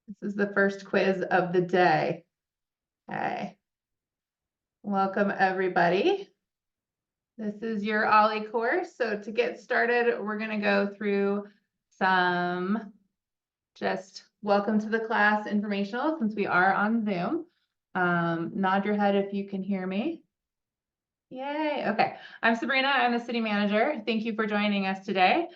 This is the first quiz of the day. Okay. Welcome, everybody. This is your OLLI course. So to get started, we're going to go through some just welcome to the class informational since we are on Zoom. Nod your head if you can hear me. Yay. Okay. I'm Sabrina. I'm the city manager. Thank you for joining us today.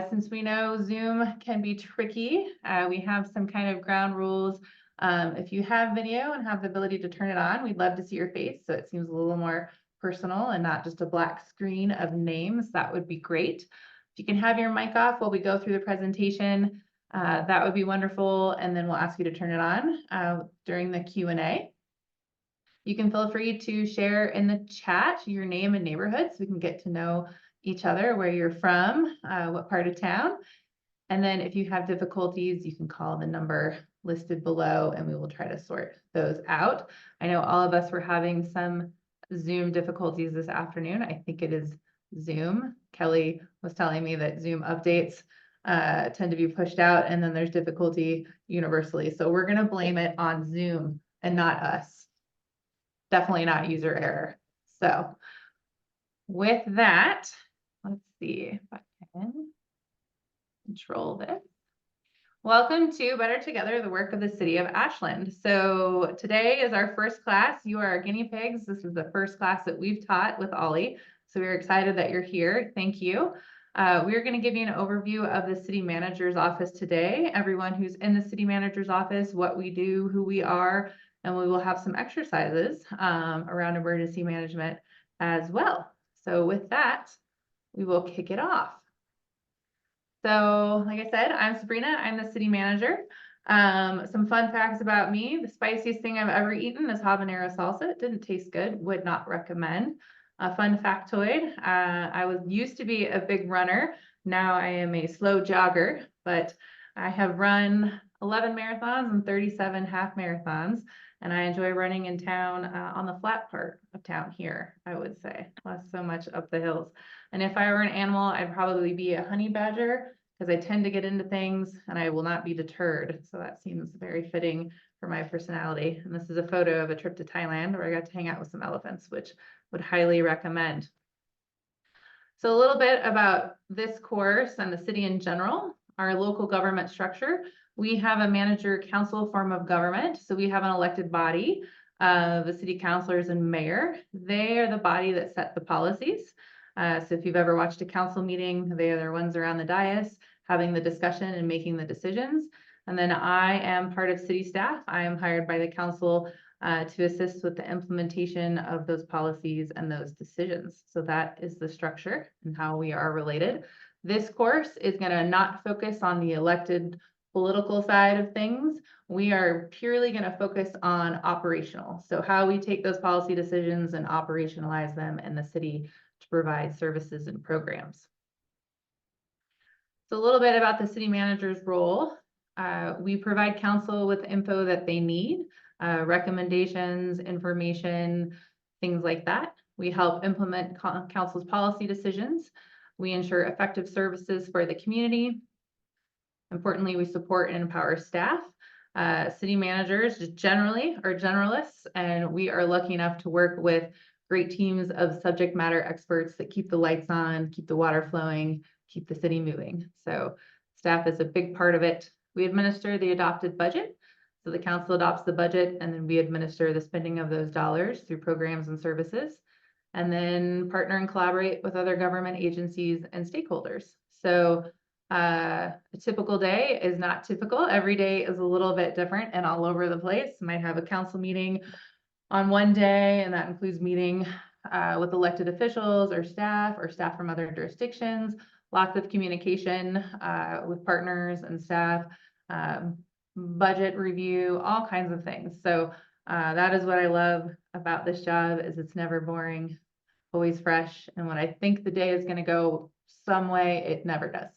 Since we know Zoom can be tricky, we have some kind of ground rules. If you have video and have the ability to turn it on, we'd love to see your face. So it seems a little more personal and not just a black screen of names. That would be great. If you can have your mic off while we go through the presentation, that would be wonderful. And then we'll ask you to turn it on during the Q&A. You can feel free to share in the chat your name and neighborhood so we can get to know each other, where you're from, what part of town. And then if you have difficulties, you can call the number listed below and we will try to sort those out. I know all of us were having some Zoom difficulties this afternoon. I think it is Zoom. Kelly was telling me that Zoom updates tend to be pushed out and then there's difficulty universally. So we're going to blame it on Zoom and not us. Definitely not user error. So with that, let's see if I can control this. Welcome to Better Together, the work of the City of Ashland. So today is our first class. You are our guinea pigs. This is the first class that we've taught with OLLI. So we're excited that you're here. Thank you. We're going to give you an overview of the city manager's office today. Everyone who's in the city manager's office, what we do, who we are, and we will have some exercises around emergency management as well. So with that, we will kick it off. So like I said, I'm Sabrina, I'm the city manager. Some fun facts about me. The spiciest thing I've ever eaten is habanero salsa. It didn't taste good, would not recommend. A fun factoid, I used to be a big runner. Now I am a slow jogger, but I have run 11 marathons and 37 half marathons. And I enjoy running in town on the flat part of town here, I would say, less so much up the hills. And if I were an animal, I'd probably be a honey badger because I tend to get into things and I will not be deterred. So that seems very fitting for my personality. And this is a photo of a trip to Thailand where I got to hang out with some elephants, which would highly recommend. So a little bit about this course and the city in general, our local government structure. We have a manager council form of government. So we have an elected body, the city councilors and mayor. They are the body that set the policies. So if you've ever watched a council meeting, they are the ones around the dais having the discussion and making the decisions. And then I am part of city staff. I am hired by the council to assist with the implementation of those policies and those decisions. So that is the structure and how we are related. This course is going to not focus on the elected political side of things. We are purely going to focus on operational. So how we take those policy decisions and operationalize them in the city to provide services and programs. So a little bit about the city manager's role. We provide council with info that they need, recommendations, information, things like that. We help implement council's policy decisions. We ensure effective services for the community. Importantly, we support and empower staff. City managers just generally are generalists, and we are lucky enough to work with great teams of subject matter experts that keep the lights on, keep the water flowing, keep the city moving. So staff is a big part of it. We administer the adopted budget. So the council adopts the budget and then we administer the spending of those dollars through programs and services, and then partner and collaborate with other government agencies and stakeholders. So a typical day is not typical. Every day is a little bit different and all over the place. You might have a council meeting on one day, and that includes meeting with elected officials or staff from other jurisdictions, lots of communication with partners and staff, budget review, all kinds of things. So that is what I love about this job, is it's never boring, always fresh. And when I think the day is going to go some way, it never does.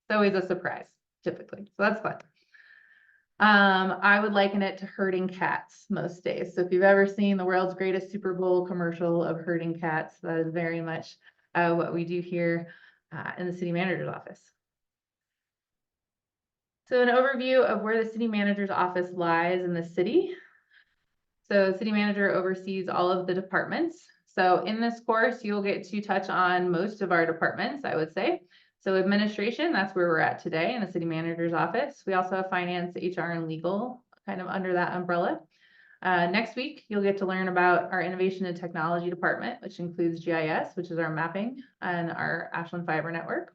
It's always a surprise, typically. So that's fun. I would liken it to herding cats most days. So if you've ever seen the world's greatest Super Bowl commercial of herding cats, that is very much what we do here in the city manager's office. So an overview of where the city manager's office lies in the city. So the city manager oversees all of the departments. So in this course, you'll get to touch on most of our departments, I would say. So administration, that's where we're at today in the city manager's office. We also have finance, HR, and legal kind of under that umbrella. Next week, you'll get to learn about our innovation and technology department, which includes GIS, which is our mapping, and our Ashland Fiber Network.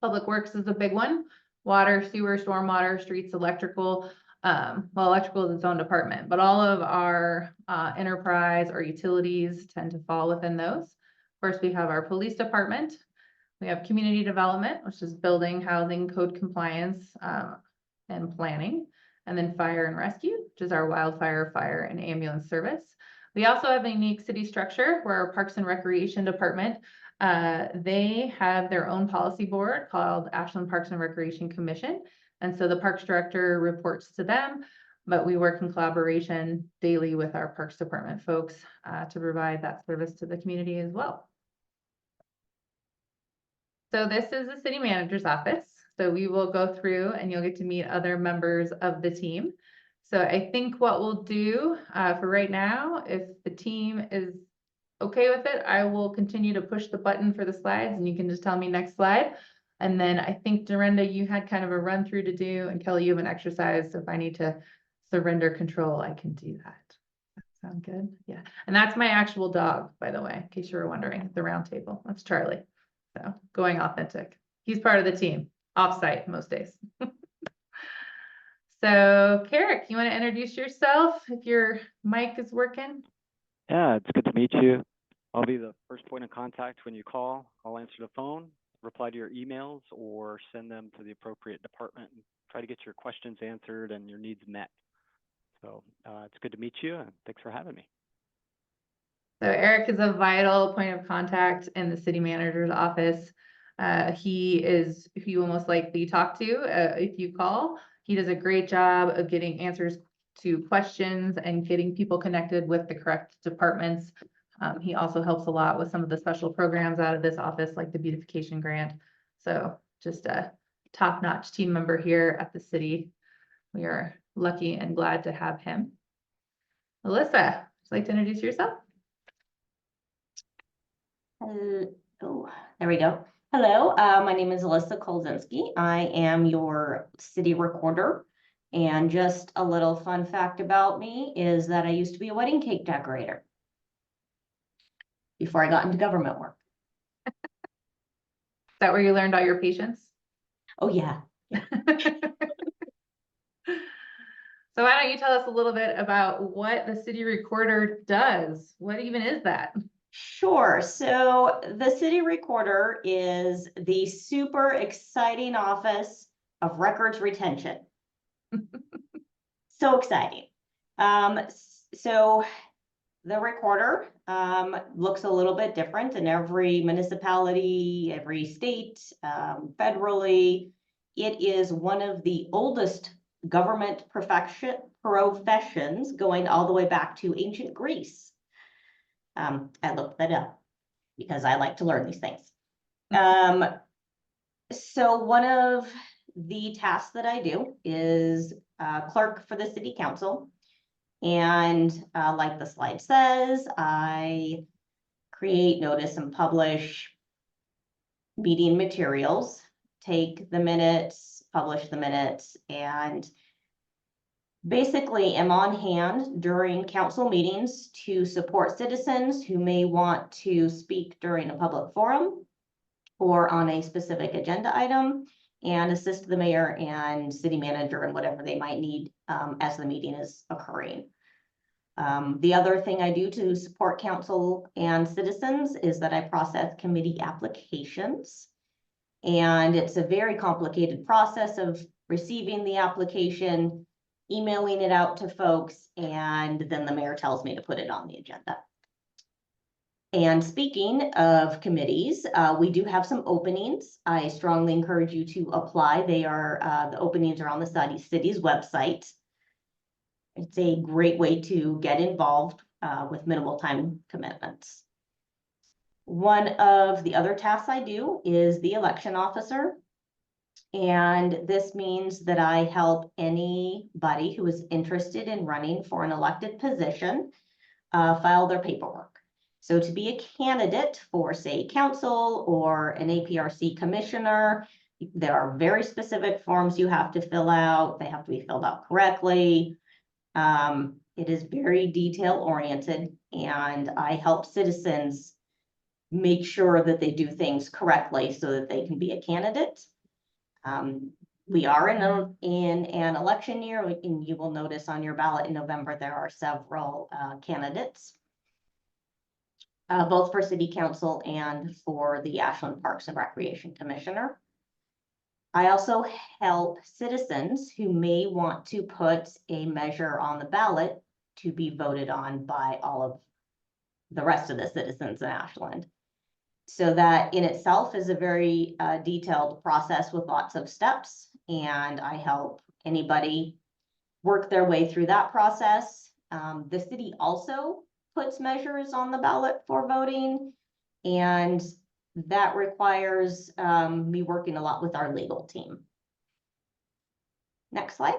Public Works is a big one. Water, sewer, stormwater, streets, electrical. Well, electrical is its own department, but all of our enterprise or utilities tend to fall within those. Of course, we have our police department. We have community development, which is building, housing, code compliance, and planning. And then fire and rescue, which is our wildfire, fire, and ambulance service. We also have a unique city structure where our Parks and Recreation department, they have their own policy board called Ashland Parks and Recreation Commission. And so the Parks Director reports to them, but we work in collaboration daily with our Parks Department folks to provide that service to the community as well. So this is the city manager's office. So we will go through and you'll get to meet other members of the team. So I think what we'll do for right now, if the team is okay with it, I will continue to push the button for the slides and you can just tell me next slide. And then I think, Dorinda, you had kind of a run through to do, and Kelly, you have an exercise. So if I need to surrender control, I can do that. Sound good? Yeah. And that's my actual dog, by the way, in case you were wondering, the round table. That's Charlie. So going authentic. He's part of the team, off-site most days. So Carrick, you want to introduce yourself if your mic is working? Yeah, it's good to meet you. I'll be the first point of contact when you call. I'll answer the phone, reply to your emails, or send them to the appropriate department and try to get your questions answered and your needs met. So it's good to meet you, and thanks for having me. So Eric is a vital point of contact in the city manager's office. He is who you will most likely talk to if you call. He does a great job of getting answers to questions and getting people connected with the correct departments. He also helps a lot with some of the special programs out of this office, like the beautification grant. So just a top-notch team member here at the city. We are lucky and glad to have him. Alyssa, would you like to introduce yourself? Oh, there we go. Hello, my name is Alyssa Kolzinski. I am your city recorder. And just a little fun fact about me is that I used to be a wedding cake decorator before I got into government work. Is that where you learned all your patience? Oh, yeah. So why don't you tell us a little bit about what the city recorder does? What even is that? Sure. So the city recorder is the super exciting office of records retention. So exciting. So the recorder looks a little bit different in every municipality, every state, federally. It is one of the oldest government professions going all the way back to ancient Greece. I looked that up because I like to learn these things. So one of the tasks that I do is clerk for the city council. And like the slide says, I create, notice, and publish meeting materials, take the minutes, publish the minutes, and basically am on hand during council meetings to support citizens who may want to speak during a public forum or on a specific agenda item, and assist the mayor and city manager in whatever they might need as the meeting is occurring. The other thing I do to support council and citizens is that I process committee applications. And it's a very complicated process of receiving the application, emailing it out to folks, and then the mayor tells me to put it on the agenda. And speaking of committees, we do have some openings. I strongly encourage you to apply. They are, the openings are on the city's website. It's a great way to get involved with minimal time commitments. One of the other tasks I do is the election officer. And this means that I help anybody who is interested in running for an elected position file their paperwork. So to be a candidate for, say, council or an APRC commissioner, there are very specific forms you have to fill out. They have to be filled out correctly. It is very detail oriented, and I help citizens make sure that they do things correctly so that they can be a candidate. We are in an election year, and you will notice on your ballot in November, there are several candidates, both for city council and for the Ashland Parks and Recreation Commissioner. I also help citizens who may want to put a measure on the ballot to be voted on by all of the rest of the citizens in Ashland. So that in itself is a very detailed process with lots of steps, and I help anybody work their way through that process. The city also puts measures on the ballot for voting, and that requires me working a lot with our legal team. Next slide.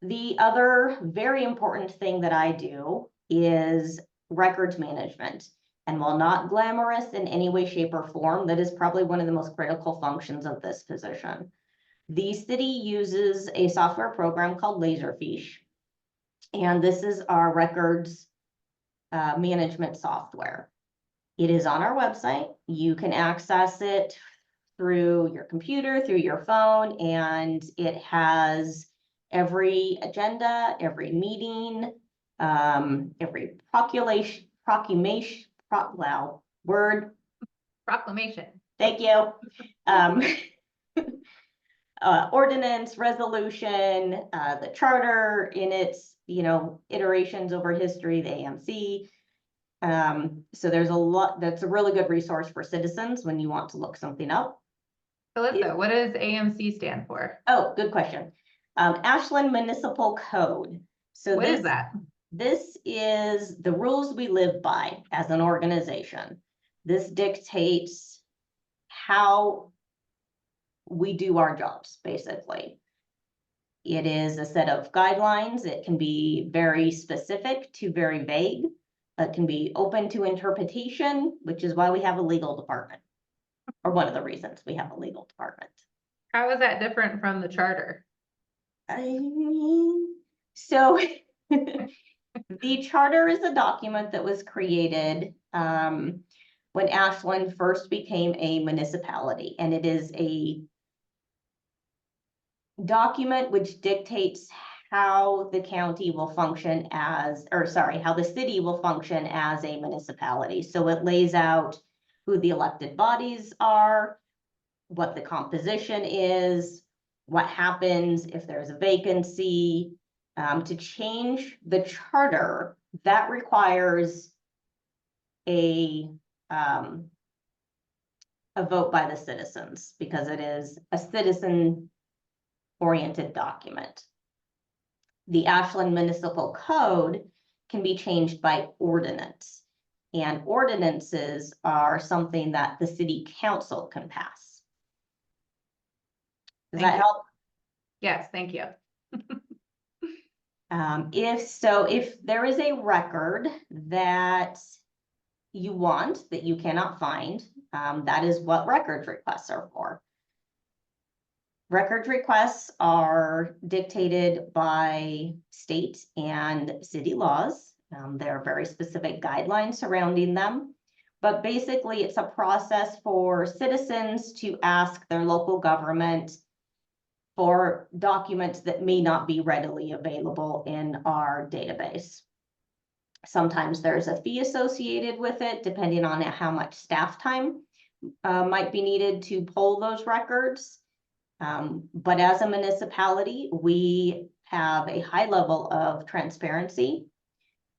The other very important thing that I do is records management. And while not glamorous in any way, shape, or form, that is probably one of the most critical functions of this position. The city uses a software program called Laserfiche, and this is our records management software. It is on our website. You can access it through your computer, through your phone, and it has every agenda, every meeting, every proclamation, Proclamation. Thank you. Ordinance, resolution, the charter in its, iterations over history, the AMC. So there's a lot, that's a really good resource for citizens when you want to look something up. Alyssa, what does AMC stand for? Oh, good question. Ashland Municipal Code. So What is that? This is the rules we live by as an organization. This dictates how we do our jobs, basically. It is a set of guidelines. It can be very specific to very vague. It can be open to interpretation, which is why we have a legal department, or one of the reasons we have a legal department. How is that different from the charter? So the charter is a document that was created when Ashland first became a municipality, and it is a document which dictates how the county will function as, or sorry, how the city will function as a municipality. So it lays out who the elected bodies are, what the composition is, what happens if there's a vacancy. To change the charter, that requires a vote by the citizens, because it is a citizen-oriented document. The Ashland Municipal Code can be changed by ordinance, and ordinances are something that the city council can pass. Does that help? Yes, thank you. If there is a record that you want that you cannot find, that is what records requests are for. Records requests are dictated by state and city laws. There are very specific guidelines surrounding them, but basically it's a process for citizens to ask their local government for documents that may not be readily available in our database. Sometimes there's a fee associated with it, depending on how much staff time might be needed to pull those records. But as a municipality, we have a high level of transparency,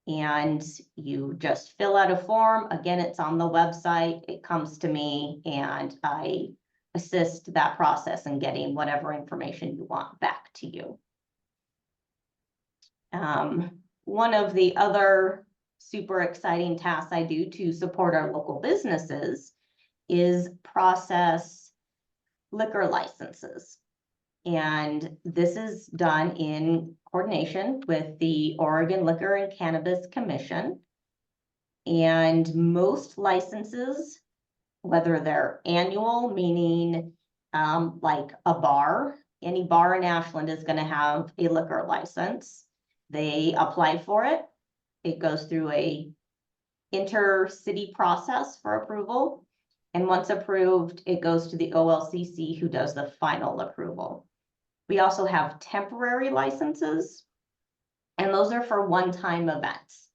and you just fill out a form. Again, it's on the website. It comes to me, and I assist that process in getting whatever information you want back to you. One of the other super exciting tasks I do to support our local businesses is process liquor licenses. And this is done in coordination with the Oregon Liquor and Cannabis Commission. And most licenses, whether they're annual, meaning like a bar, any bar in Ashland is going to have a liquor license. They apply for it. It goes through a intercity process for approval. And once approved, it goes to the OLCC, who does the final approval. We also have temporary licenses, and those are for one-time events.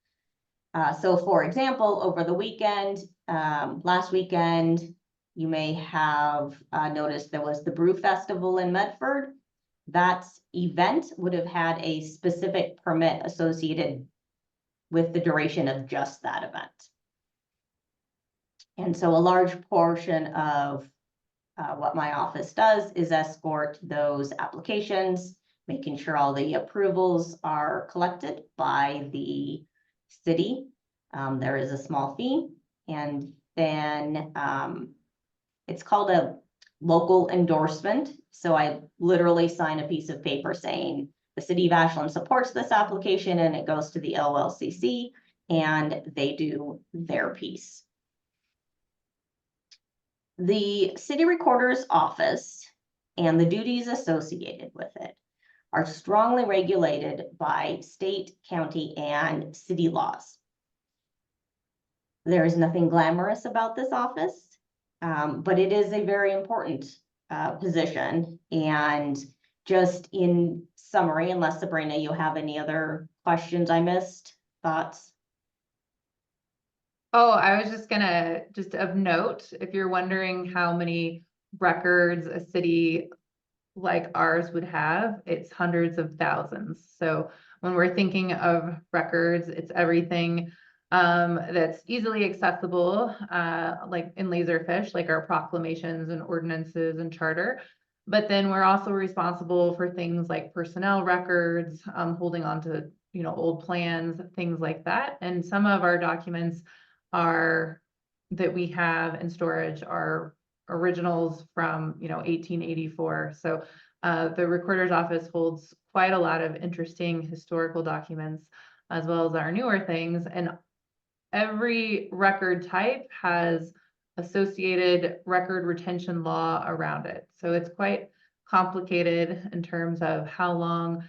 So for example, over the weekend, last weekend, you may have noticed there was the Brew Festival in Medford. That event would have had a specific permit associated with the duration of just that event. And so a large portion of what my office does is escort those applications, making sure all the approvals are collected by the city. There is a small fee, and then it's called a local endorsement. So I literally sign a piece of paper saying the City of Ashland supports this application, and it goes to the OLCC, and they do their piece. The city recorder's office and the duties associated with it are strongly regulated by state, county, and city laws. There is nothing glamorous about this office, but it is a very important position. And just in summary, unless Sabrina, you have any other questions I missed, thoughts? Oh, I was just gonna, just of note, if you're wondering how many records a city like ours would have, it's hundreds of thousands. So when we're thinking of records, it's everything that's easily accessible, like in Laserfish, like our proclamations and ordinances and charter. But then we're also responsible for things like personnel records, holding on to, old plans, things like that. And some of our documents that we have in storage are originals from 1884. So the recorder's office holds quite a lot of interesting historical documents, as well as our newer things. And every record type has associated record retention law around it. So it's quite complicated in terms of how long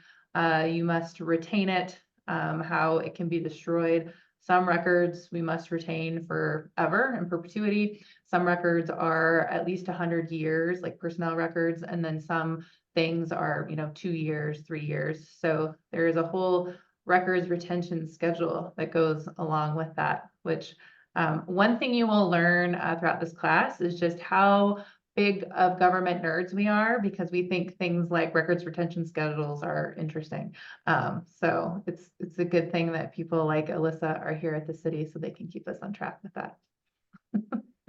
you must retain it, how it can be destroyed. Some records we must retain forever in perpetuity. Some records are at least 100 years, like personnel records, and then some things are, 2 years, 3 years. So there is a whole records retention schedule that goes along with that, which one thing you will learn throughout this class is just how big of government nerds we are, because we think things like records retention schedules are interesting. So it's a good thing that people like Alyssa are here at the city, so they can keep us on track with that.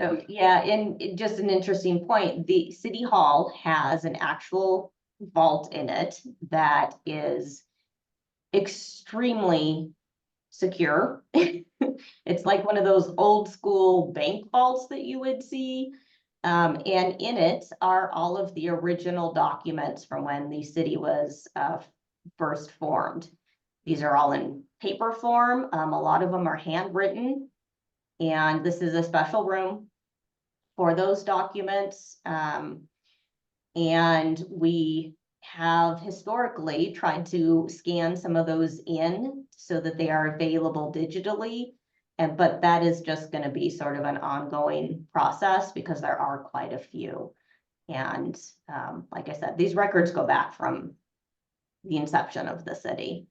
So yeah, and just an interesting point, the City Hall has an actual vault in it that is extremely secure. It's like one of those old school bank vaults that you would see. And in it are all of the original documents from when the city was first formed. These are all in paper form. A lot of them are handwritten. And this is a special room for those documents. And we have historically tried to scan some of those in so that they are available digitally. But that is just going to be sort of an ongoing process because there are quite a few. And like I said, these records go back from the inception of the city.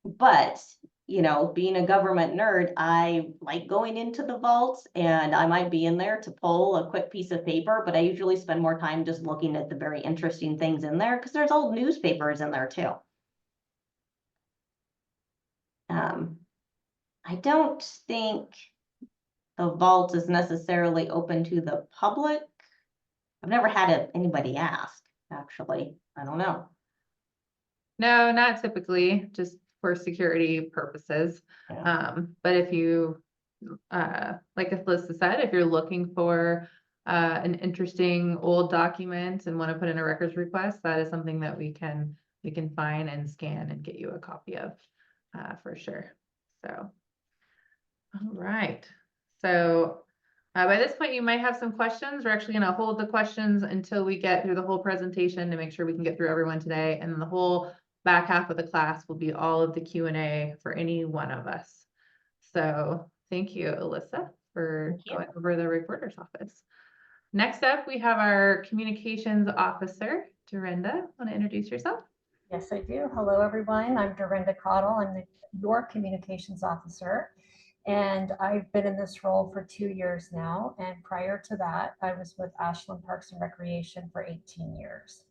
But, being a government nerd, I like going into the vaults, and I might be in there to pull a quick piece of paper, but I usually spend more time just looking at the very interesting things in there because there's old newspapers in there too. I don't think the vault is necessarily open to the public. I've never had anybody ask, actually. I don't know. No, not typically, just for security purposes. Yeah. But if you like Alyssa said, if you're looking for an interesting old document and want to put in a records request, that is something that we can find and scan and get you a copy of for sure. So, all right. So by this point, you might have some questions. We're actually going to hold the questions until we get through the whole presentation to make sure we can get through everyone today. And then the whole back half of the class will be all of the Q&A for any one of us. So thank you, Alyssa, for going over the recorder's office. Next up, we have our communications officer, Dorinda. Want to introduce yourself? Yes, I do. Hello, everyone. I'm Dorinda Cottle. I'm your communications officer, and I've been in this role for 2 years now. And prior to that, I was with Ashland Parks and Recreation for 18 years.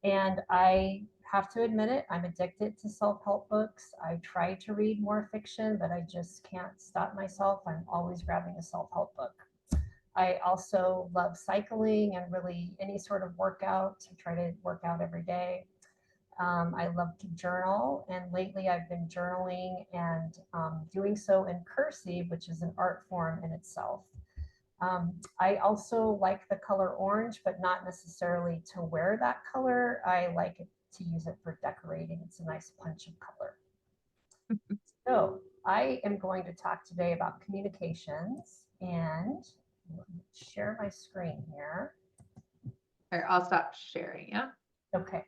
And I have to admit it, I'm addicted to self-help books. I try to read more fiction, but I just can't stop myself. I'm always grabbing a self-help book. I also love cycling and really any sort of workout. I try to work out every day. I love to journal, and lately I've been journaling and doing so in cursive, which is an art form in itself. I also like the color orange, but not necessarily to wear that color. I like it to use it for decorating. It's a nice punch of color. So I am going to talk today about communications, and let me share my screen here. All right, I'll stop sharing, yeah? Okay.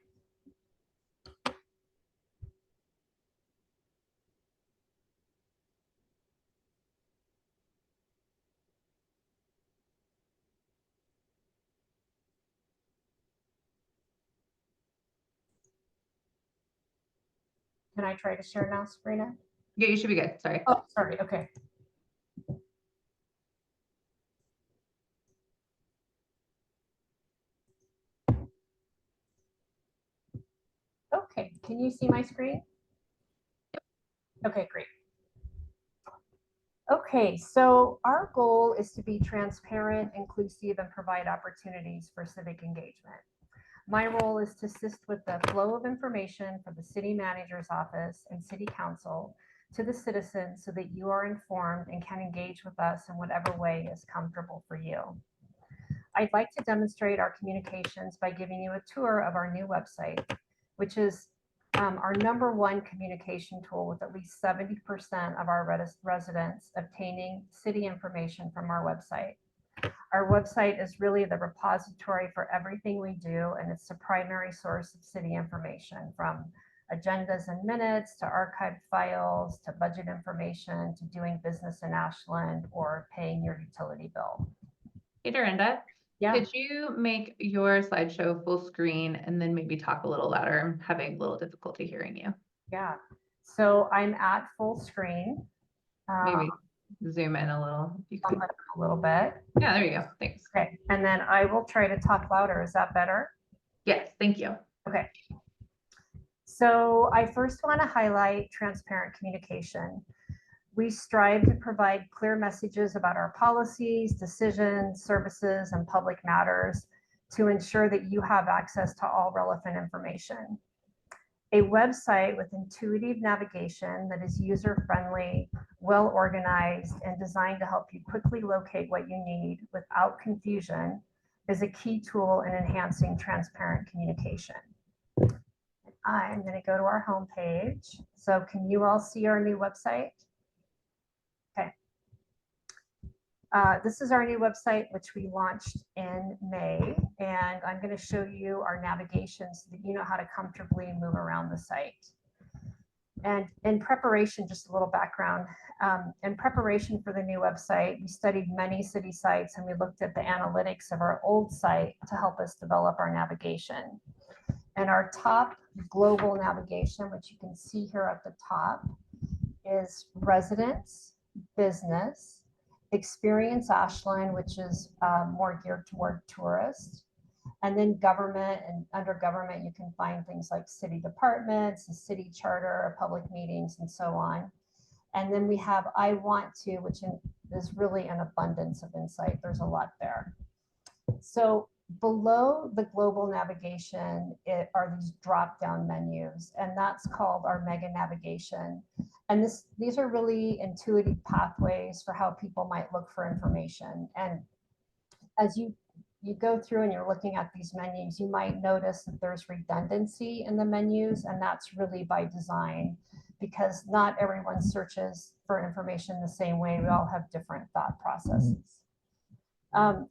Can I try to share now, Sabrina? Yeah, you should be good. Sorry. Oh, sorry. Okay. Okay. Can you see my screen? Okay, great. Okay, so our goal is to be transparent, inclusive, and provide opportunities for civic engagement. My role is to assist with the flow of information from the city manager's office and city council to the citizens so that you are informed and can engage with us in whatever way is comfortable for you. I'd like to demonstrate our communications by giving you a tour of our new website, which is our #1 communication tool, with at least 70% of our residents obtaining city information from our website. Our website is really the repository for everything we do, and it's the primary source of city information, from agendas and minutes to archived files to budget information to doing business in Ashland or paying your utility bill. Hey, Dorinda. Yeah. Could you make your slideshow full screen and then maybe talk a little louder? I'm having a little difficulty hearing you. Yeah. So I'm at full screen. Maybe zoom in a little. You could. A little bit. Yeah, there you go. Thanks. Okay. And then I will try to talk louder. Is that better? Yes, thank you. Okay. So I first want to highlight transparent communication. We strive to provide clear messages about our policies, decisions, services, and public matters to ensure that you have access to all relevant information. A website with intuitive navigation that is user-friendly, well-organized, and designed to help you quickly locate what you need without confusion is a key tool in enhancing transparent communication. I'm going to go to our homepage. So can you all see our new website? Okay. This is our new website, which we launched in May, and I'm going to show you our navigation so that you know how to comfortably move around the site. And in preparation, just a little background, in preparation for the new website, we studied many city sites and we looked at the analytics of our old site to help us develop our navigation. And our top global navigation, which you can see here at the top, is residents, business, experience Ashland, which is more geared toward tourists, and then government. And under government, you can find things like city departments, a city charter, public meetings, and so on. And then we have I want to, which is really an abundance of insight. There's a lot there. So below the global navigation are these drop-down menus, and that's called our mega navigation. And these are really intuitive pathways for how people might look for information. And as you go through and you're looking at these menus, you might notice that there's redundancy in the menus, and that's really by design, because not everyone searches for information the same way. We all have different thought processes.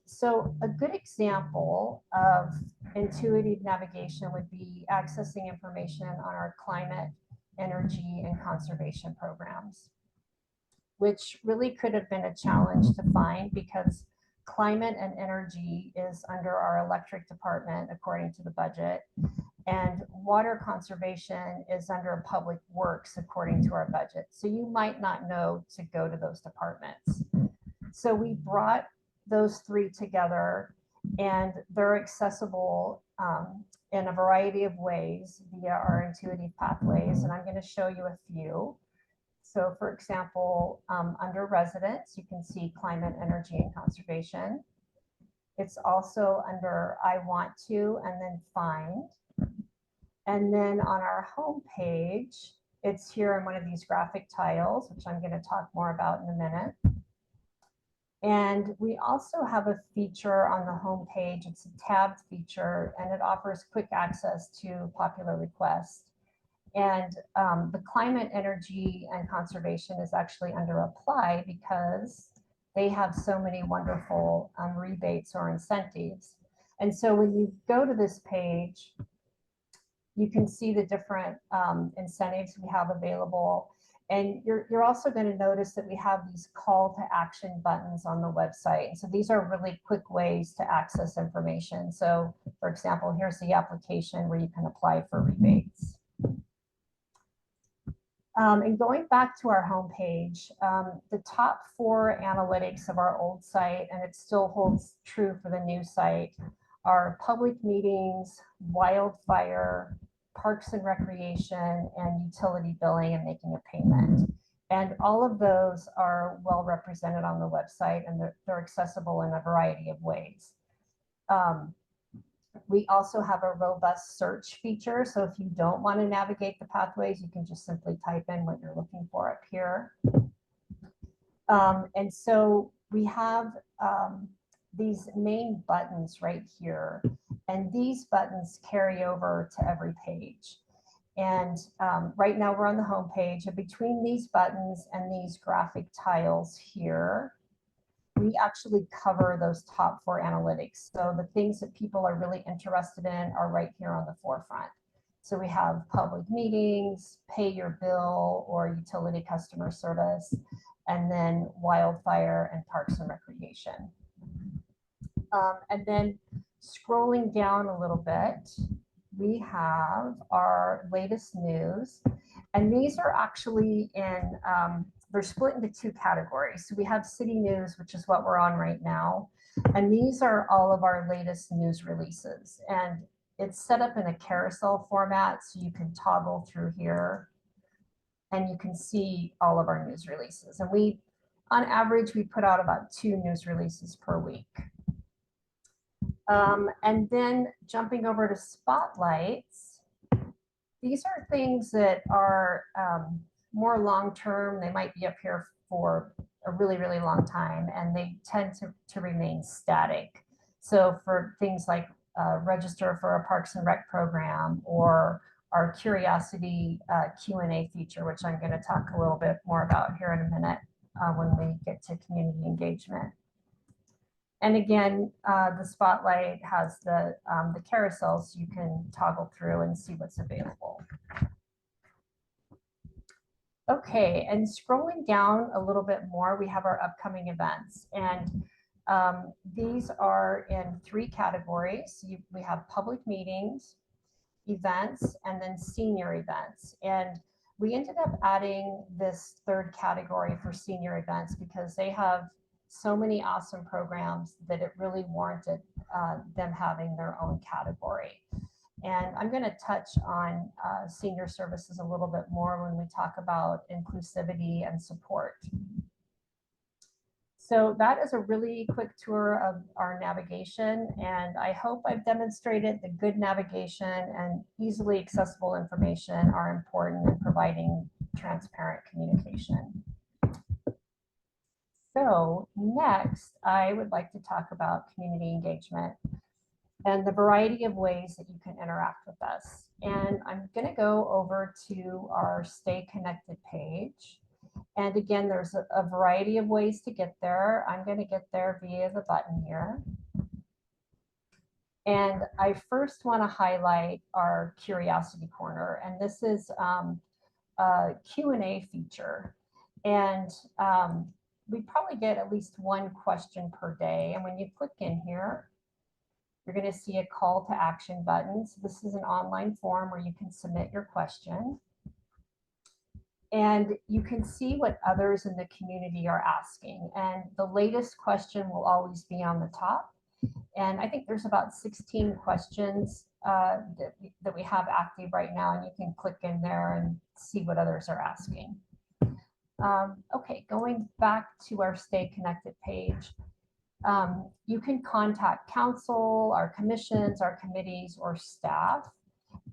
So a good example of intuitive navigation would be accessing information on our climate, energy, and conservation programs, which really could have been a challenge to find because climate and energy is under our electric department according to the budget, and water conservation is under public works according to our budget. So you might not know to go to those departments. So we brought those three together, and they're accessible in a variety of ways via our intuitive pathways, and I'm going to show you a few. So for example, under residents, you can see climate, energy, and conservation. It's also under I want to, and then find. And then on our home page, it's here in one of these graphic tiles, which I'm going to talk more about in a minute. And we also have a feature on the home page. It's a tabbed feature, and it offers quick access to popular requests. And the climate, energy, and conservation is actually under apply because they have so many wonderful rebates or incentives. And so when you go to this page, you can see the different incentives we have available. And you're also going to notice that we have these call to action buttons on the website. And so these are really quick ways to access information. So for example, here's the application where you can apply for rebates. And going back to our homepage, the top 4 analytics of our old site, and it still holds true for the new site, are public meetings, wildfire, parks and recreation, and utility billing and making a payment. And all of those are well represented on the website, and they're accessible in a variety of ways. We also have a robust search feature. So if you don't want to navigate the pathways, you can just simply type in what you're looking for up here. And so we have these main buttons right here, and these buttons carry over to every page. And right now we're on the home page, and between these buttons and these graphic tiles here, we actually cover those top 4 analytics. So the things that people are really interested in are right here on the forefront. So we have public meetings, pay your bill or utility customer service, and then wildfire and parks and recreation. And then scrolling down a little bit, we have our latest news. And these are actually in, they're split into 2 categories. So we have city news, which is what we're on right now. And these are all of our latest news releases. And it's set up in a carousel format, so you can toggle through here and you can see all of our news releases. And we, on average, we put out about 2 news releases per week. And then jumping over to spotlights, these are things that are more long-term. They might be up here for a really, really long time, and they tend to remain static. So for things like register for a Parks and Rec program, or our Curiosity Q&A feature, which I'm going to talk a little bit more about here in a minute when we get to community engagement. And again, the spotlight has the carousels, so you can toggle through and see what's available. Okay, and scrolling down a little bit more, we have our upcoming events. And these are in 3 categories. We have public meetings, events, and then senior events. And we ended up adding this 3rd category for senior events because they have so many awesome programs that it really warranted them having their own category. And I'm going to touch on senior services a little bit more when we talk about inclusivity and support. So that is a really quick tour of our navigation, and I hope I've demonstrated that good navigation and easily accessible information are important in providing transparent communication. So next, I would like to talk about community engagement and the variety of ways that you can interact with us. And I'm going to go over to our Stay Connected page. And again, there's a variety of ways to get there. I'm going to get there via the button here. And I first want to highlight our Curiosity Corner. And this is a Q&A feature. And we probably get at least one question per day. And when you click in here, you're going to see a call to action button. So this is an online form where you can submit your question. And you can see what others in the community are asking. And the latest question will always be on the top. And I think there's about 16 questions that we have active right now. And you can click in there and see what others are asking. Okay, going back to our Stay Connected page. You can contact council, our commissions, our committees, or staff.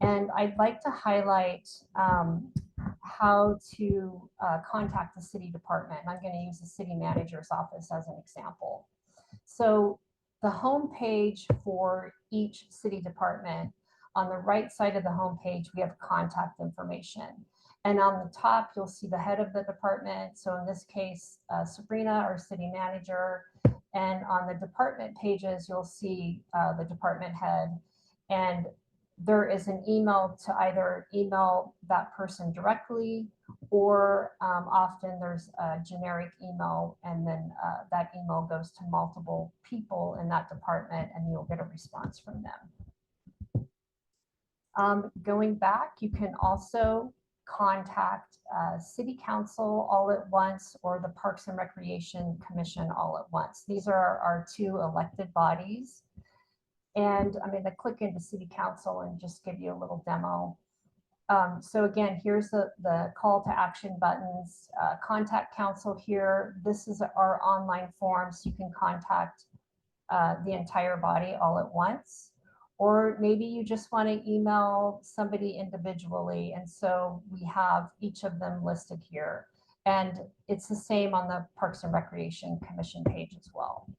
And I'd like to highlight how to contact the city department. And I'm going to use the city manager's office as an example. So the home page for each city department, on the right side of the home page, we have contact information. And on the top, you'll see the head of the department. So in this case, Sabrina, our city manager. And on the department pages, you'll see the department head. And there is an email to either email that person directly, or often there's a generic email, and then that email goes to multiple people in that department, and you'll get a response from them. Going back, you can also contact City Council all at once, or the Parks and Recreation Commission all at once. These are our two elected bodies. And I'm going to click into City Council and just give you a little demo. So again, here's the call to action buttons. Contact council here. This is our online form, so you can contact the entire body all at once. Or maybe you just want to email somebody individually. And so we have each of them listed here. And it's the same on the Parks and Recreation Commission page as well.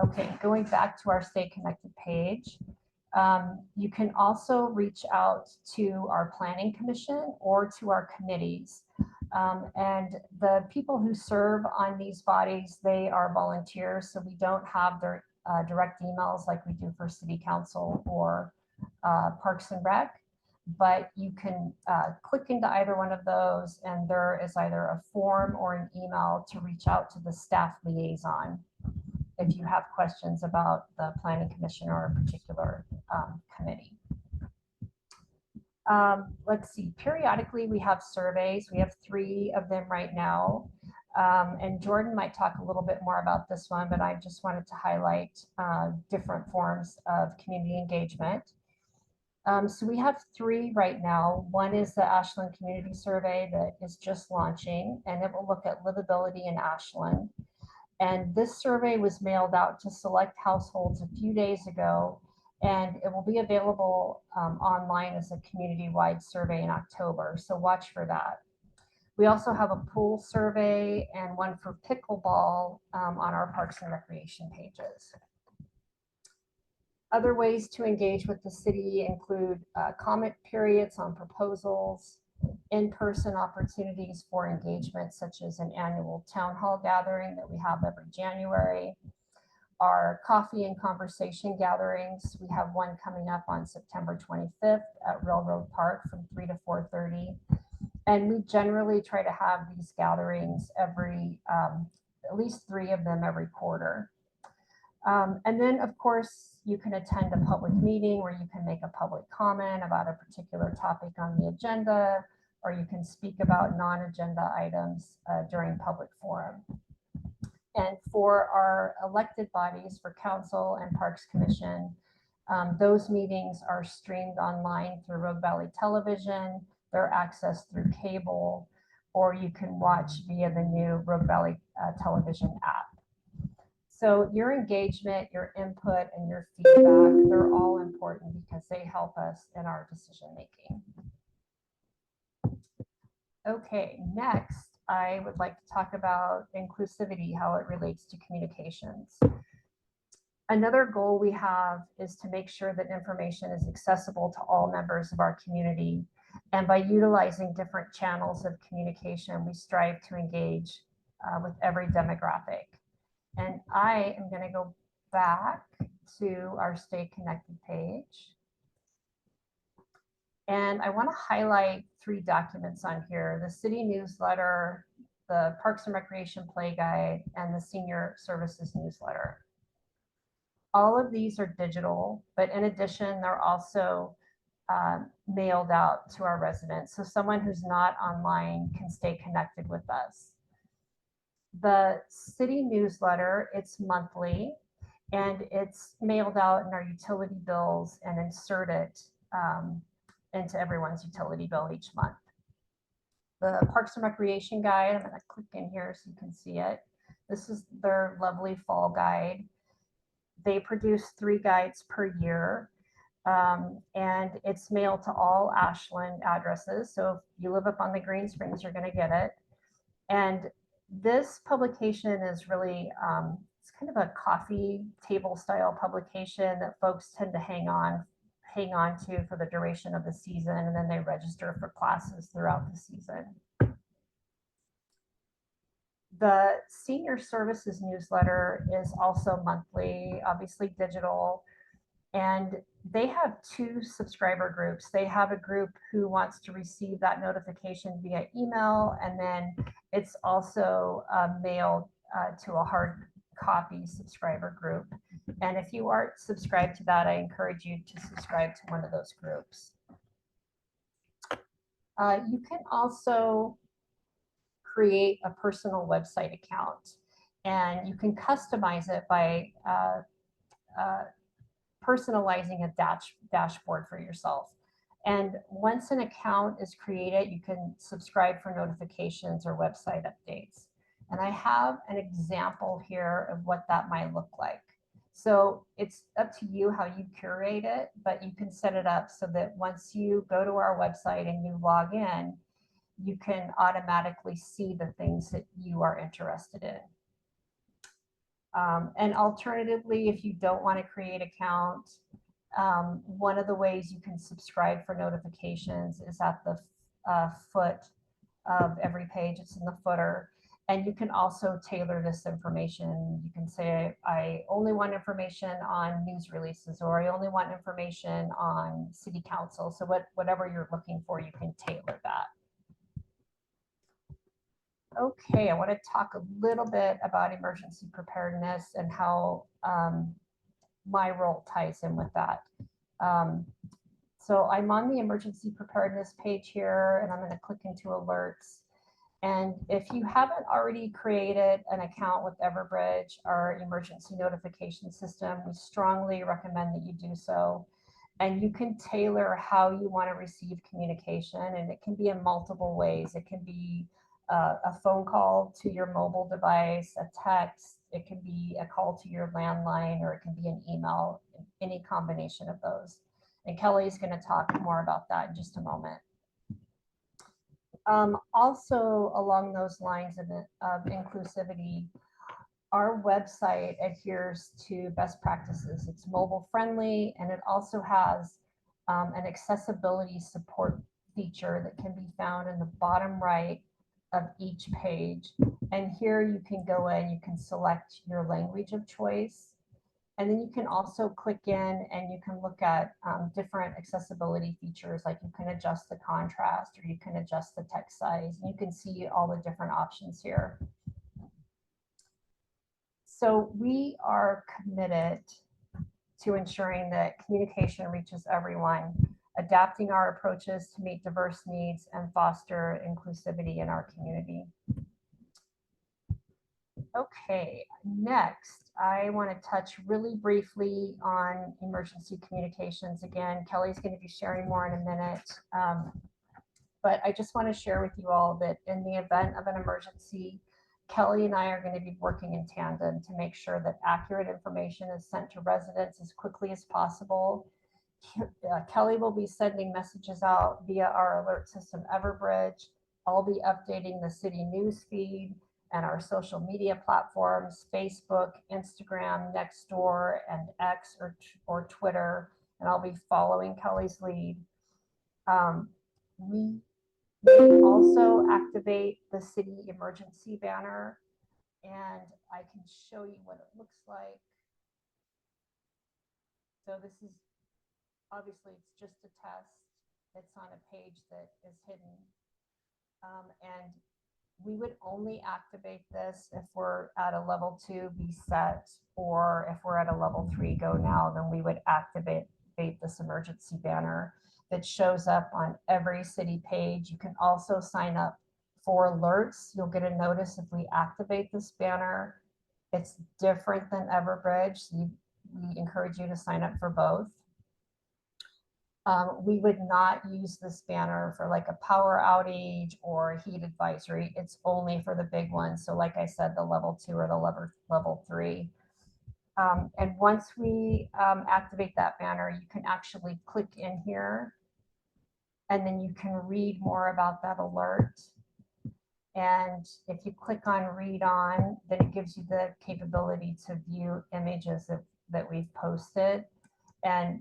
Okay, going back to our Stay Connected page, you can also reach out to our Planning Commission or to our committees. And the people who serve on these bodies, they are volunteers, so we don't have their direct emails like we do for City Council or Parks and Rec. But you can click into either one of those, and there is either a form or an email to reach out to the staff liaison if you have questions about the Planning Commission or a particular committee. Let's see, periodically we have surveys. We have 3 of them right now. And Jordan might talk a little bit more about this one, but I just wanted to highlight different forms of community engagement. So we have 3 right now. One is the Ashland Community Survey that is just launching, and it will look at livability in Ashland. And this survey was mailed out to select households a few days ago, and it will be available online as a community-wide survey in October. So watch for that. We also have a pool survey and one for pickleball on our Parks and Recreation pages. Other ways to engage with the city include comment periods on proposals, in-person opportunities for engagement, such as an annual town hall gathering that we have every January. Our coffee and conversation gatherings, we have one coming up on September 25th at Railroad Park from 3 to 4:30. And we generally try to have these gatherings every, at least 3 of them every quarter. And then, of course, you can attend a public meeting where you can make a public comment about a particular topic on the agenda, or you can speak about non-agenda items during public forum. And for our elected bodies, for Council and Parks Commission, those meetings are streamed online through Rogue Valley Television. They're accessed through cable, or you can watch via the new Rogue Valley Television app. So your engagement, your input, and your feedback, they're all important because they help us in our decision making. Okay, next, I would like to talk about inclusivity, how it relates to communications. Another goal we have is to make sure that information is accessible to all members of our community. And by utilizing different channels of communication, we strive to engage with every demographic. And I am going to go back to our Stay Connected page. And I want to highlight 3 documents on here: the city newsletter, the Parks and Recreation Play Guide, and the Senior Services newsletter. All of these are digital, but in addition, they're also mailed out to our residents. So someone who's not online can stay connected with us. The city newsletter, it's monthly, and it's mailed out in our utility bills and inserted into everyone's utility bill each month. The Parks and Recreation Guide, I'm going to click in here so you can see it. This is their lovely fall guide. They produce 3 guides per year, and it's mailed to all Ashland addresses. So if you live up on the Green Springs, you're going to get it. And this publication is really, it's kind of a coffee table style publication that folks tend to hang on to for the duration of the season, and then they register for classes throughout the season. The Senior Services newsletter is also monthly, obviously digital, and they have 2 subscriber groups. They have a group who wants to receive that notification via email, and then it's also mailed to a hard copy subscriber group. And if you aren't subscribed to that, I encourage you to subscribe to one of those groups. You can also create a personal website account, and you can customize it by personalizing a dashboard for yourself. And once an account is created, you can subscribe for notifications or website updates. And I have an example here of what that might look like. So it's up to you how you curate it, but you can set it up so that once you go to our website and you log in, you can automatically see the things that you are interested in. And alternatively, if you don't want to create an account, one of the ways you can subscribe for notifications is at the foot of every page. It's in the footer. And you can also tailor this information. You can say, I only want information on news releases, or I only want information on city council. So whatever you're looking for, you can tailor that. Okay, I want to talk a little bit about emergency preparedness and how my role ties in with that. So I'm on the emergency preparedness page here, and I'm going to click into alerts. And if you haven't already created an account with Everbridge, our emergency notification system, we strongly recommend that you do so. And you can tailor how you want to receive communication, and it can be in multiple ways. It can be a phone call to your mobile device, a text, it can be a call to your landline, or it can be an email, any combination of those. And Kelly's going to talk more about that in just a moment. Also, along those lines of inclusivity, our website adheres to best practices. It's mobile friendly, and it also has an accessibility support feature that can be found in the bottom right of each page. And here you can go in, you can select your language of choice. And then you can also click in and you can look at different accessibility features, like you can adjust the contrast or you can adjust the text size. And you can see all the different options here. So we are committed to ensuring that communication reaches everyone, adapting our approaches to meet diverse needs and foster inclusivity in our community. Okay, next, I want to touch really briefly on emergency communications. Again, Kelly's going to be sharing more in a minute, but I just want to share with you all that in the event of an emergency, Kelly and I are going to be working in tandem to make sure that accurate information is sent to residents as quickly as possible. Kelly will be sending messages out via our alert system, Everbridge. I'll be updating the city news feed and our social media platforms, Facebook, Instagram, Nextdoor, and X or Twitter, and I'll be following Kelly's lead. We also activate the city emergency banner, and I can show you what it looks like. So this is, obviously it's just a test. It's on a page that is hidden. And we would only activate this if we're at a level 2 be set, or if we're at a level 3 go now, then we would activate this emergency banner that shows up on every city page. You can also sign up for alerts. You'll get a notice if we activate this banner. It's different than Everbridge. So we encourage you to sign up for both. We would not use this banner for like a power outage or heat advisory. It's only for the big ones. So like I said, the level 2 or the level 3. And once we activate that banner, you can actually click in here, and then you can read more about that alert. And if you click on read on, then it gives you the capability to view images that we've posted. And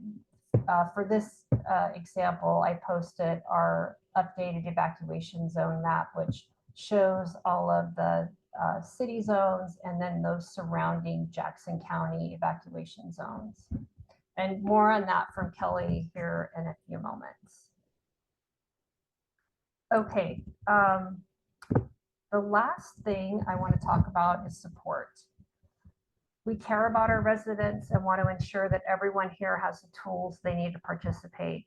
for this example, I posted our updated evacuation zone map, which shows all of the city zones and then those surrounding Jackson County evacuation zones. And more on that from Kelly here in a few moments. Okay, the last thing I want to talk about is support. We care about our residents and want to ensure that everyone here has the tools they need to participate.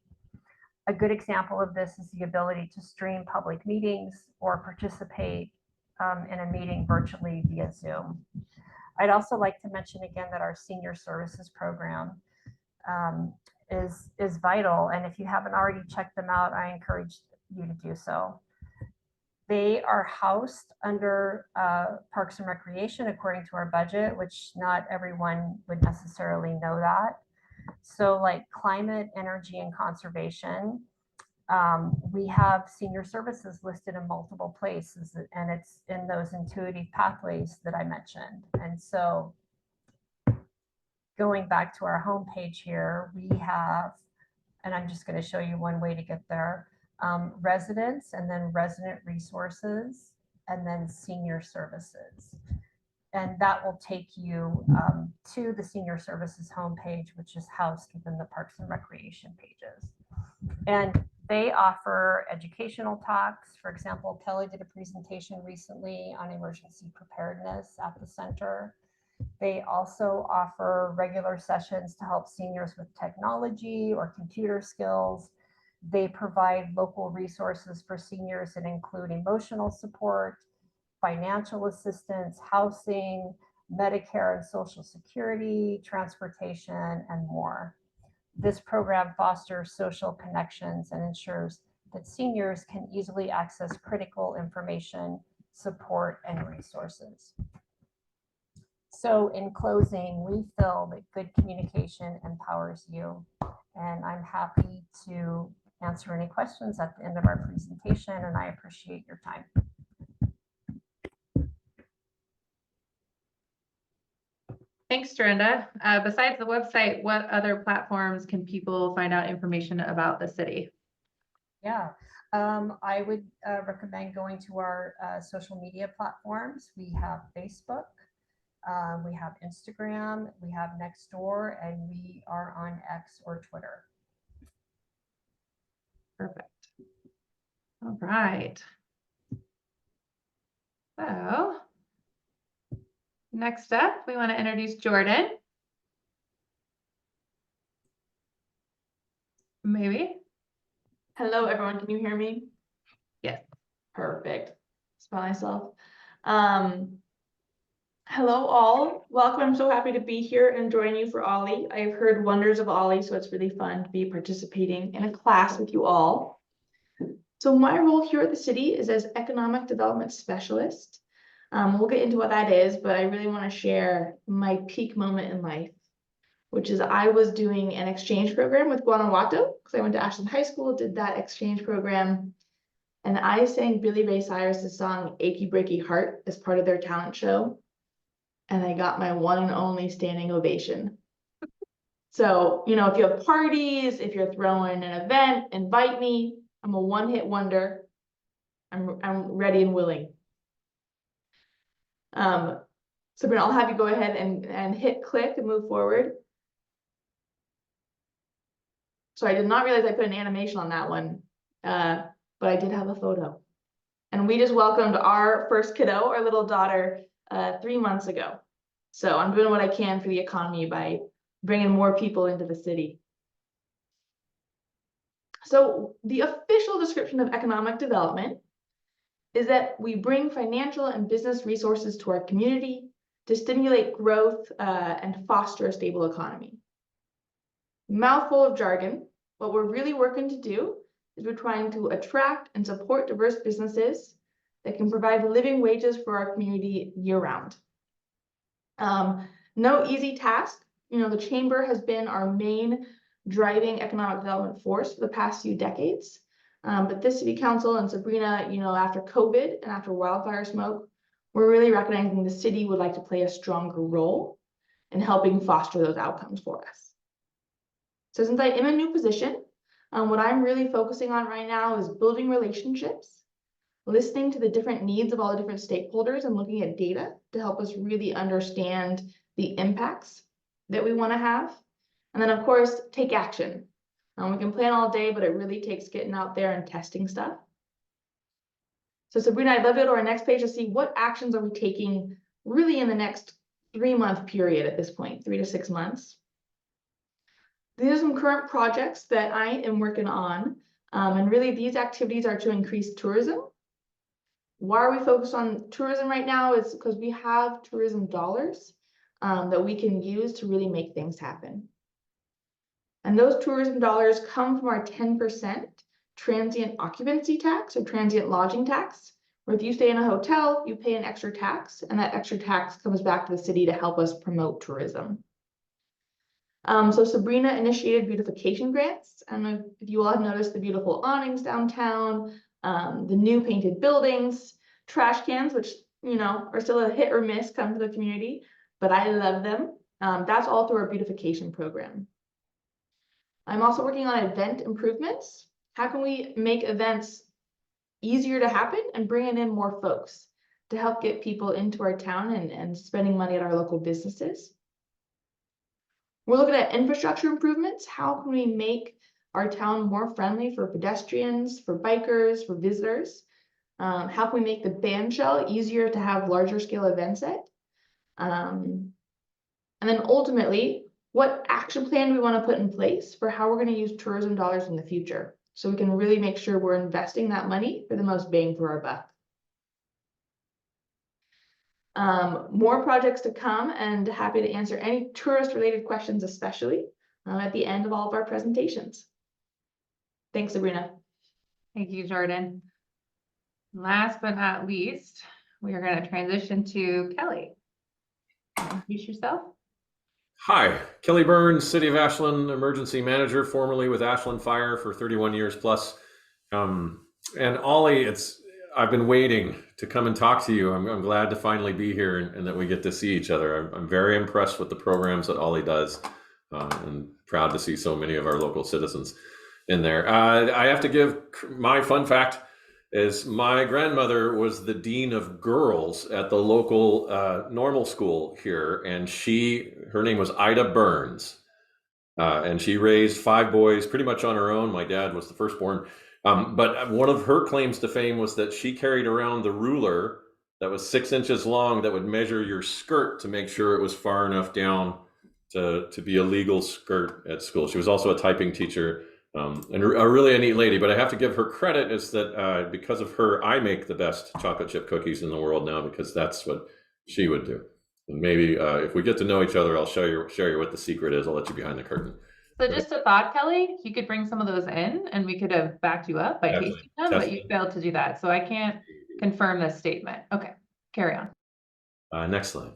A good example of this is the ability to stream public meetings or participate in a meeting virtually via Zoom. I'd also like to mention again that our senior services program is vital. And if you haven't already checked them out, I encourage you to do so. They are housed under Parks and Recreation according to our budget, which not everyone would necessarily know that. So like climate, energy, and conservation, we have senior services listed in multiple places, and it's in those intuitive pathways that I mentioned. And so going back to our homepage here, we have, and I'm just going to show you one way to get there, residents, and then resident resources, and then senior services. And that will take you to the senior services homepage, which is housed within the Parks and Recreation pages. And they offer educational talks. For example, Kelly did a presentation recently on emergency preparedness at the center. They also offer regular sessions to help seniors with technology or computer skills. They provide local resources for seniors that include emotional support, financial assistance, housing, Medicare and Social Security, transportation, and more. This program fosters social connections and ensures that seniors can easily access critical information, support, and resources. So in closing, we feel that good communication empowers you, and I'm happy to answer any questions at the end of our presentation, and I appreciate your time. Thanks, Dorinda. Besides the website, what other platforms can people find out information about the city? Yeah, I would recommend going to our social media platforms. We have Facebook, we have Instagram, we have Nextdoor, and we are on X or Twitter. Perfect. All right. So next up, we want to introduce Jordan. Maybe. Hello, everyone. Can you hear me? Yes. Perfect. Spell myself. Hello, all. Welcome. I'm so happy to be here and join you for OLLI. I've heard wonders of OLLI, so it's really fun to be participating in a class with you all. So my role here at the city is as Economic Development Specialist. We'll get into what that is, but I really want to share my peak moment in life, which is I was doing an exchange program with Guanajuato because I went to Ashland High School, did that exchange program. and I sang Billy Ray Cyrus's song Achy Breaky Heart as part of their talent show. And I got my one and only standing ovation. So, you know, if you have parties, if you're throwing an event, invite me. I'm a one-hit wonder. I'm ready and willing. Sabrina, I'll have you go ahead and hit click and move forward. So I did not realize I put an animation on that one, but I did have a photo. And we just welcomed our first kiddo, our little daughter, 3 months ago. So I'm doing what I can for the economy by bringing more people into the city. So the official description of economic development is that we bring financial and business resources to our community to stimulate growth and foster a stable economy. Mouthful of jargon. What we're really working to do is we're trying to attract and support diverse businesses that can provide living wages for our community year-round. No easy task. You know, the chamber has been our main driving economic development force for the past few decades. But this city council and Sabrina, you know, after COVID and after wildfire smoke, we're really recognizing the city would like to play a stronger role in helping foster those outcomes for us. So since I am in a new position, what I'm really focusing on right now is building relationships, listening to the different needs of all the different stakeholders and looking at data to help us really understand the impacts that we want to have. And then of course, take action. We can plan all day, but it really takes getting out there and testing stuff. So Sabrina, I'd love to go to our next page to see what actions are we taking really in the next 3-month period at this point, 3 to 6 months. These are some current projects that I am working on. And really these activities are to increase tourism. Why are we focused on tourism right now? It's because we have tourism dollars that we can use to really make things happen. And those tourism dollars come from our 10% transient occupancy tax or transient lodging tax, where if you stay in a hotel, you pay an extra tax, and that extra tax comes back to the city to help us promote tourism. So Sabrina initiated beautification grants. I don't know if you all have noticed the beautiful awnings downtown, the new painted buildings, trash cans, which, you know, are still a hit or miss come to the community, but I love them. That's all through our beautification program. I'm also working on event improvements. How can we make events easier to happen and bringing in more folks to help get people into our town and spending money at our local businesses? We're looking at infrastructure improvements. How can we make our town more friendly for pedestrians, for bikers, for visitors? How can we make the band shell easier to have larger scale events at? And then ultimately, what action plan do we want to put in place for how we're going to use tourism dollars in the future, so we can really make sure we're investing that money for the most bang for our buck. More projects to come, and happy to answer any tourist related questions, especially at the end of all of our presentations. Thanks, Sabrina. Thank you, Jordan. Last but not least, we are going to transition to Kelly. Introduce yourself. Hi, Kelly Burns, City of Ashland Emergency Manager, formerly with Ashland Fire for 31 years plus. And OLLI, I've been waiting to come and talk to you. I'm glad to finally be here and that we get to see each other. I'm very impressed with the programs that OLLI does, and proud to see so many of our local citizens in there. I have to give my fun fact is my grandmother was the dean of girls at the local normal school here, and her name was Ida Burns, and she raised 5 boys pretty much on her own. My dad was the firstborn, but one of her claims to fame was that she carried around the ruler that was 6 inches long that would measure your skirt to make sure it was far enough down to be a legal skirt at school. She was also a typing teacher. And a really neat lady, but I have to give her credit is that because of her, I make the best chocolate chip cookies in the world now, because that's what she would do. And maybe if we get to know each other, I'll show you what the secret is. I'll let you behind the curtain. So just a thought, Kelly, you could bring some of those in and we could have backed you up by tasting them, but you failed to do that. So I can't confirm this statement. Okay, carry on. Next slide.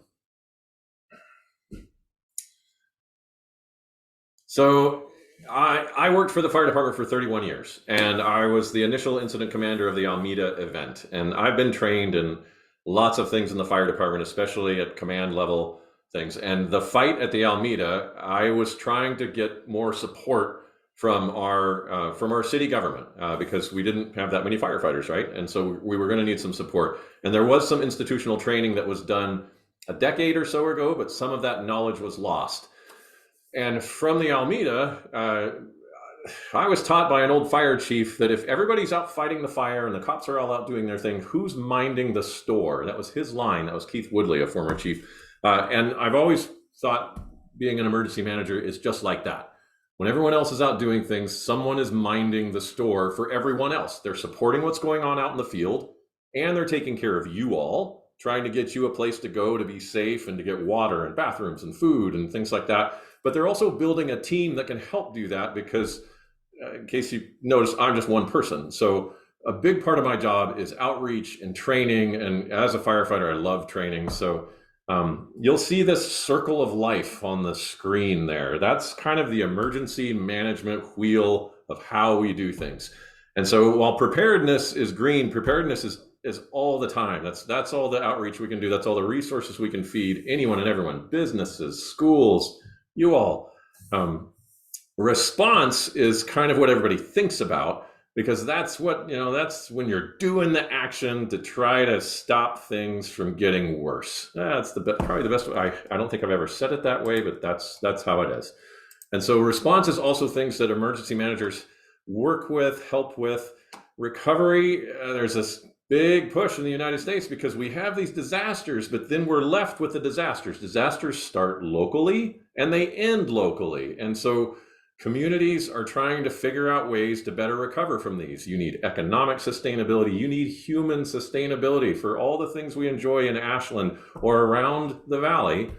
So I worked for the fire department for 31 years, and I was the initial incident commander of the Alameda event. And I've been trained in lots of things in the fire department, especially at command level things. And the fight at the Alameda, I was trying to get more support from our city government because we didn't have that many firefighters, right? And so we were going to need some support. And there was some institutional training that was done a decade or so ago, but some of that knowledge was lost. And from the Alameda, I was taught by an old fire chief that if everybody's out fighting the fire and the cops are all out doing their thing, who's minding the store? That was his line. That was Keith Woodley, a former chief. And I've always thought being an emergency manager is just like that. When everyone else is out doing things, someone is minding the store for everyone else. They're supporting what's going on out in the field, and they're taking care of you all, trying to get you a place to go to be safe and to get water and bathrooms and food and things like that. But they're also building a team that can help do that because, in case you notice, I'm just one person. So a big part of my job is outreach and training. And as a firefighter, I love training. So you'll see this circle of life on the screen there. That's kind of the emergency management wheel of how we do things. And so while preparedness is green, preparedness is all the time. That's all the outreach we can do. That's all the resources we can feed anyone and everyone, businesses, schools, you all. Response is kind of what everybody thinks about, because that's what, that's when you're doing the action to try to stop things from getting worse. That's probably the best way. I don't think I've ever said it that way, but that's how it is. And so response is also things that emergency managers work with, help with. Recovery, there's this big push in the United States because we have these disasters, but then we're left with the disasters. Disasters start locally and they end locally. And so communities are trying to figure out ways to better recover from these. You need economic sustainability. You need human sustainability for all the things we enjoy in Ashland or around the valley.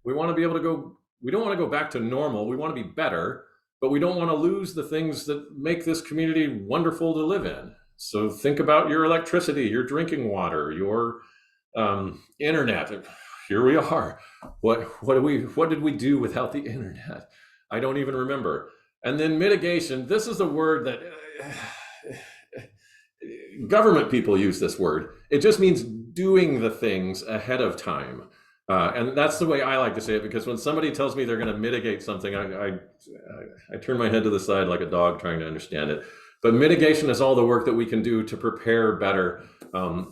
We want to be able to go, we don't want to go back to normal. We want to be better, but we don't want to lose the things that make this community wonderful to live in. So think about your electricity, your drinking water, your internet. Here we are. What did we do without the internet? I don't even remember. And then mitigation. This is a word that government people use this word. It just means doing the things ahead of time. And that's the way I like to say it, because when somebody tells me they're going to mitigate something, I turn my head to the side like a dog trying to understand it. But mitigation is all the work that we can do to prepare better,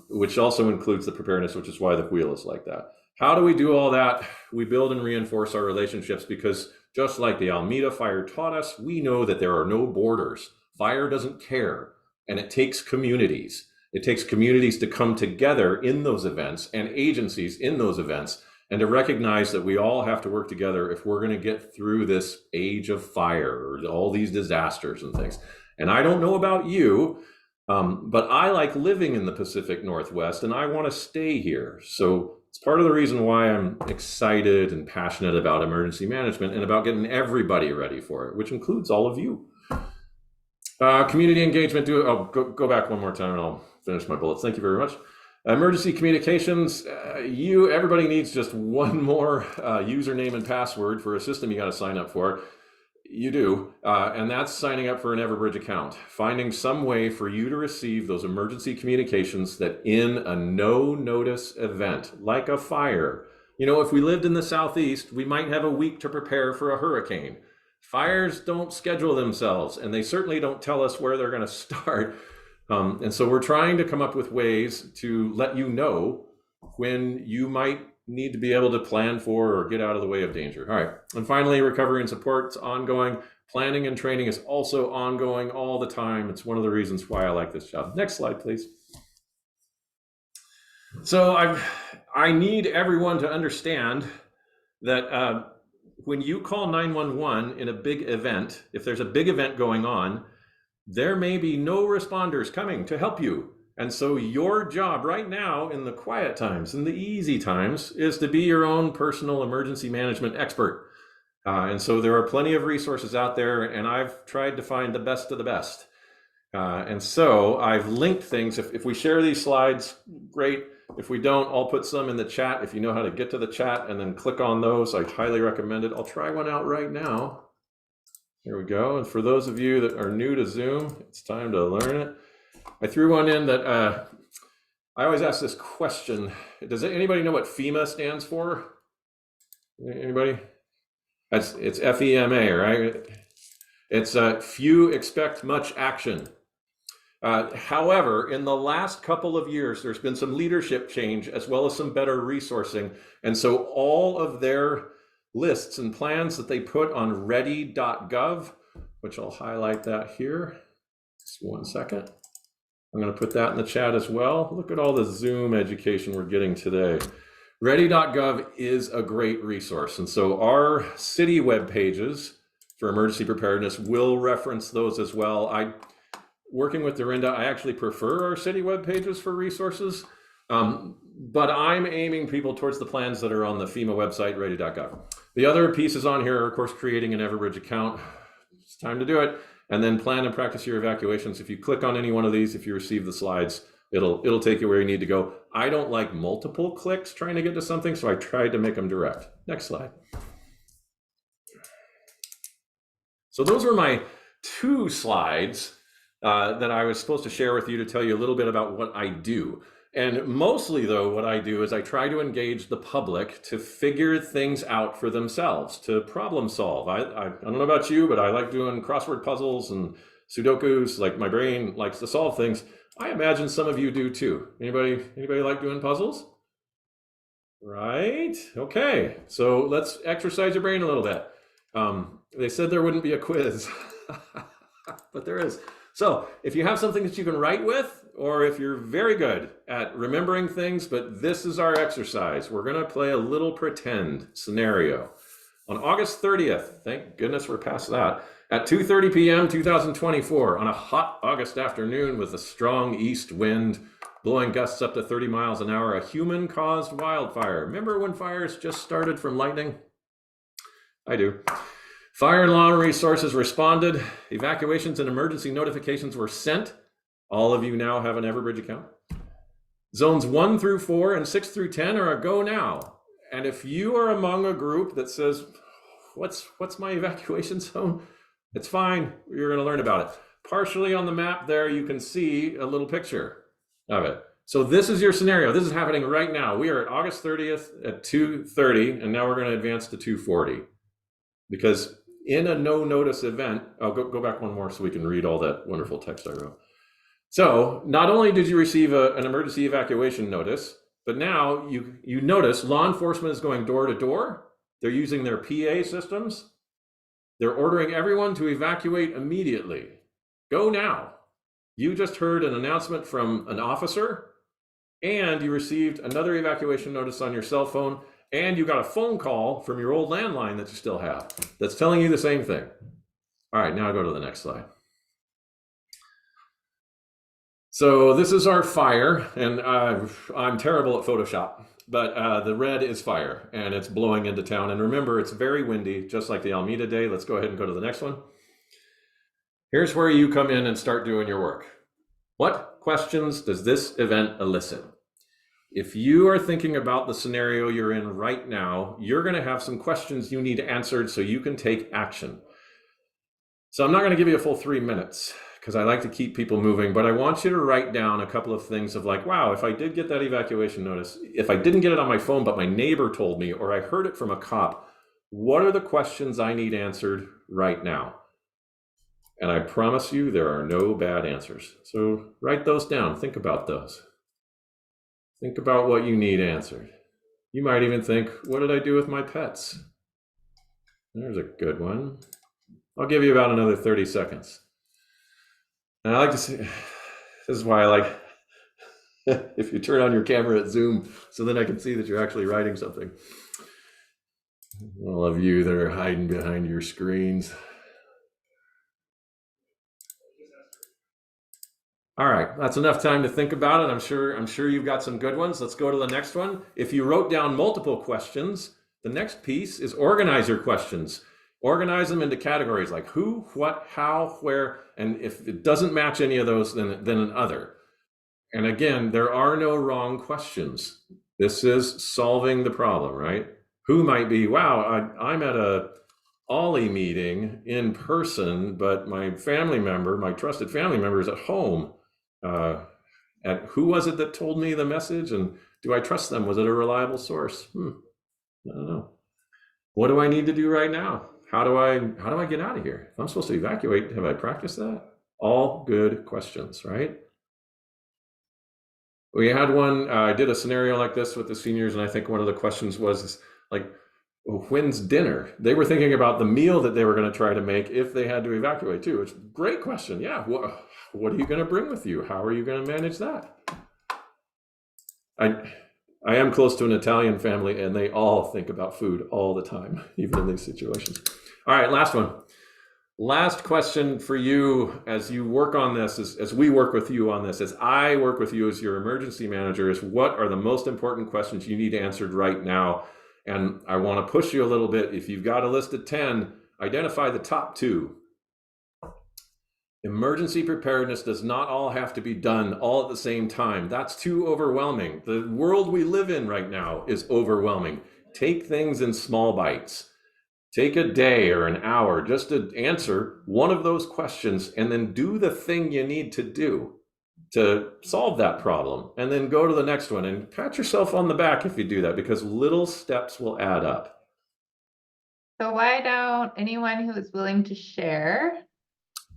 which also includes the preparedness, which is why the wheel is like that. How do we do all that? We build and reinforce our relationships, because just like the Alameda fire taught us, we know that there are no borders. Fire doesn't care, and it takes communities. It takes communities to come together in those events and agencies in those events, and to recognize that we all have to work together if we're going to get through this age of fire or all these disasters and things. And I don't know about you, but I like living in the Pacific Northwest, and I want to stay here. So it's part of the reason why I'm excited and passionate about emergency management and about getting everybody ready for it, which includes all of you. Community engagement, I'll go back one more time and I'll finish my bullets. Thank you very much. Emergency communications, everybody needs just one more username and password for a system you got to sign up for. You do, and that's signing up for an Everbridge account, finding some way for you to receive those emergency communications that in a no-notice event, like a fire. If we lived in the Southeast, we might have a week to prepare for a hurricane. Fires don't schedule themselves, and they certainly don't tell us where they're going to start. And so we're trying to come up with ways to let you know when you might need to be able to plan for or get out of the way of danger. All right. And finally, recovery and support is ongoing. Planning and training is also ongoing all the time. It's one of the reasons why I like this job. Next slide, please. So I need everyone to understand that when you call 911 in a big event, if there's a big event going on, there may be no responders coming to help you. And so your job right now in the quiet times, in the easy times, is to be your own personal emergency management expert. And so there are plenty of resources out there, and I've tried to find the best of the best. And so I've linked things. If we share these slides, great. If we don't, I'll put some in the chat. If you know how to get to the chat and then click on those, I highly recommend it. I'll try one out right now. Here we go. And for those of you that are new to Zoom, it's time to learn it. I threw one in that I always ask this question. Does anybody know what FEMA stands for? Anybody? It's FEMA, right? It's few expect much action. However, in the last couple of years, there's been some leadership change as well as some better resourcing. And so all of their lists and plans that they put on ready.gov, which I'll highlight that here. Just 1 second. I'm going to put that in the chat as well. Look at all the Zoom education we're getting today. Ready.gov is a great resource. And so our city web pages for emergency preparedness will reference those as well. Working with Dorinda, I actually prefer our city web pages for resources, but I'm aiming people towards the plans that are on the FEMA website, ready.gov. The other pieces on here are, of course, creating an Everbridge account. It's time to do it. And then plan and practice your evacuations. If you click on any one of these, if you receive the slides, it'll take you where you need to go. I don't like multiple clicks trying to get to something, so I tried to make them direct. Next slide. So those were my 2 slides that I was supposed to share with you to tell you a little bit about what I do. And mostly, though, what I do is I try to engage the public to figure things out for themselves, to problem solve. I don't know about you, but I like doing crossword puzzles and Sudokus. Like, my brain likes to solve things. I imagine some of you do too. Anybody like doing puzzles? Right? Okay. So let's exercise your brain a little bit. They said there wouldn't be a quiz, but there is. So if you have something that you can write with, or if you're very good at remembering things, but this is our exercise, we're going to play a little pretend scenario. On August 30th, thank goodness we're past that, at 2:30 p.m. 2024, on a hot August afternoon with a strong east wind blowing gusts up to 30 miles an hour, a human-caused wildfire. Remember when fires just started from lightning? I do. Fire and law resources responded. Evacuations and emergency notifications were sent. All of you now have an Everbridge account. Zones 1 through 4 and 6 through 10 are a go now. And if you are among a group that says, what's my evacuation zone? It's fine. You're going to learn about it. Partially on the map there, you can see a little picture of it. So this is your scenario. This is happening right now. We are at August 30th at 2:30, and now we're going to advance to 2:40. Because in a no notice event, I'll go back one more so we can read all that wonderful text I wrote. So not only did you receive an emergency evacuation notice, but now you notice law enforcement is going door to door. They're using their PA systems. They're ordering everyone to evacuate immediately. Go now. You just heard an announcement from an officer, and you received another evacuation notice on your cell phone, and you got a phone call from your old landline that you still have that's telling you the same thing. All right, now I'll go to the next slide. So this is our fire, and I'm terrible at Photoshop, but the red is fire, and it's blowing into town. And remember, it's very windy, just like the Alameda day. Let's go ahead and go to the next one. Here's where you come in and start doing your work. What questions does this event elicit? If you are thinking about the scenario you're in right now, you're going to have some questions you need answered so you can take action. So I'm not going to give you a full 3 minutes because I like to keep people moving, but I want you to write down a couple of things of like, wow, if I did get that evacuation notice, if I didn't get it on my phone, but my neighbor told me, or I heard it from a cop, what are the questions I need answered right now? And I promise you there are no bad answers. So write those down. Think about those. Think about what you need answered. You might even think, what did I do with my pets? There's a good one. I'll give you about another 30 seconds. And I like to see, this is why I like, if you turn on your camera at Zoom, so then I can see that you're actually writing something. All of you that are hiding behind your screens. All right, that's enough time to think about it. I'm sure you've got some good ones. Let's go to the next one. If you wrote down multiple questions, the next piece is organize your questions. Organize them into categories like who, what, how, where, and if it doesn't match any of those, then an other. And again, there are no wrong questions. This is solving the problem, right? Who might be, wow, I'm at a OLLI meeting in person, but my family member, my trusted family member, is at home. And who was it that told me the message? And do I trust them? Was it a reliable source? I don't know. What do I need to do right now? How do I get out of here? If I'm supposed to evacuate, have I practiced that? All good questions, right? We had one, I did a scenario like this with the seniors, and I think one of the questions was like, when's dinner? They were thinking about the meal that they were going to try to make if they had to evacuate too. It's a great question. Yeah. What are you going to bring with you? How are you going to manage that? I am close to an Italian family, and they all think about food all the time, even in these situations. All right, last one. Last question for you as you work on this, as we work with you on this, as I work with you as your emergency manager, is what are the most important questions you need answered right now? And I want to push you a little bit. If you've got a list of 10, identify the top 2. Emergency preparedness does not all have to be done all at the same time. That's too overwhelming. The world we live in right now is overwhelming. Take things in small bites. Take a day or an hour just to answer one of those questions, and then do the thing you need to do to solve that problem, and then go to the next one and pat yourself on the back if you do that, because little steps will add up. So why don't anyone who is willing to share,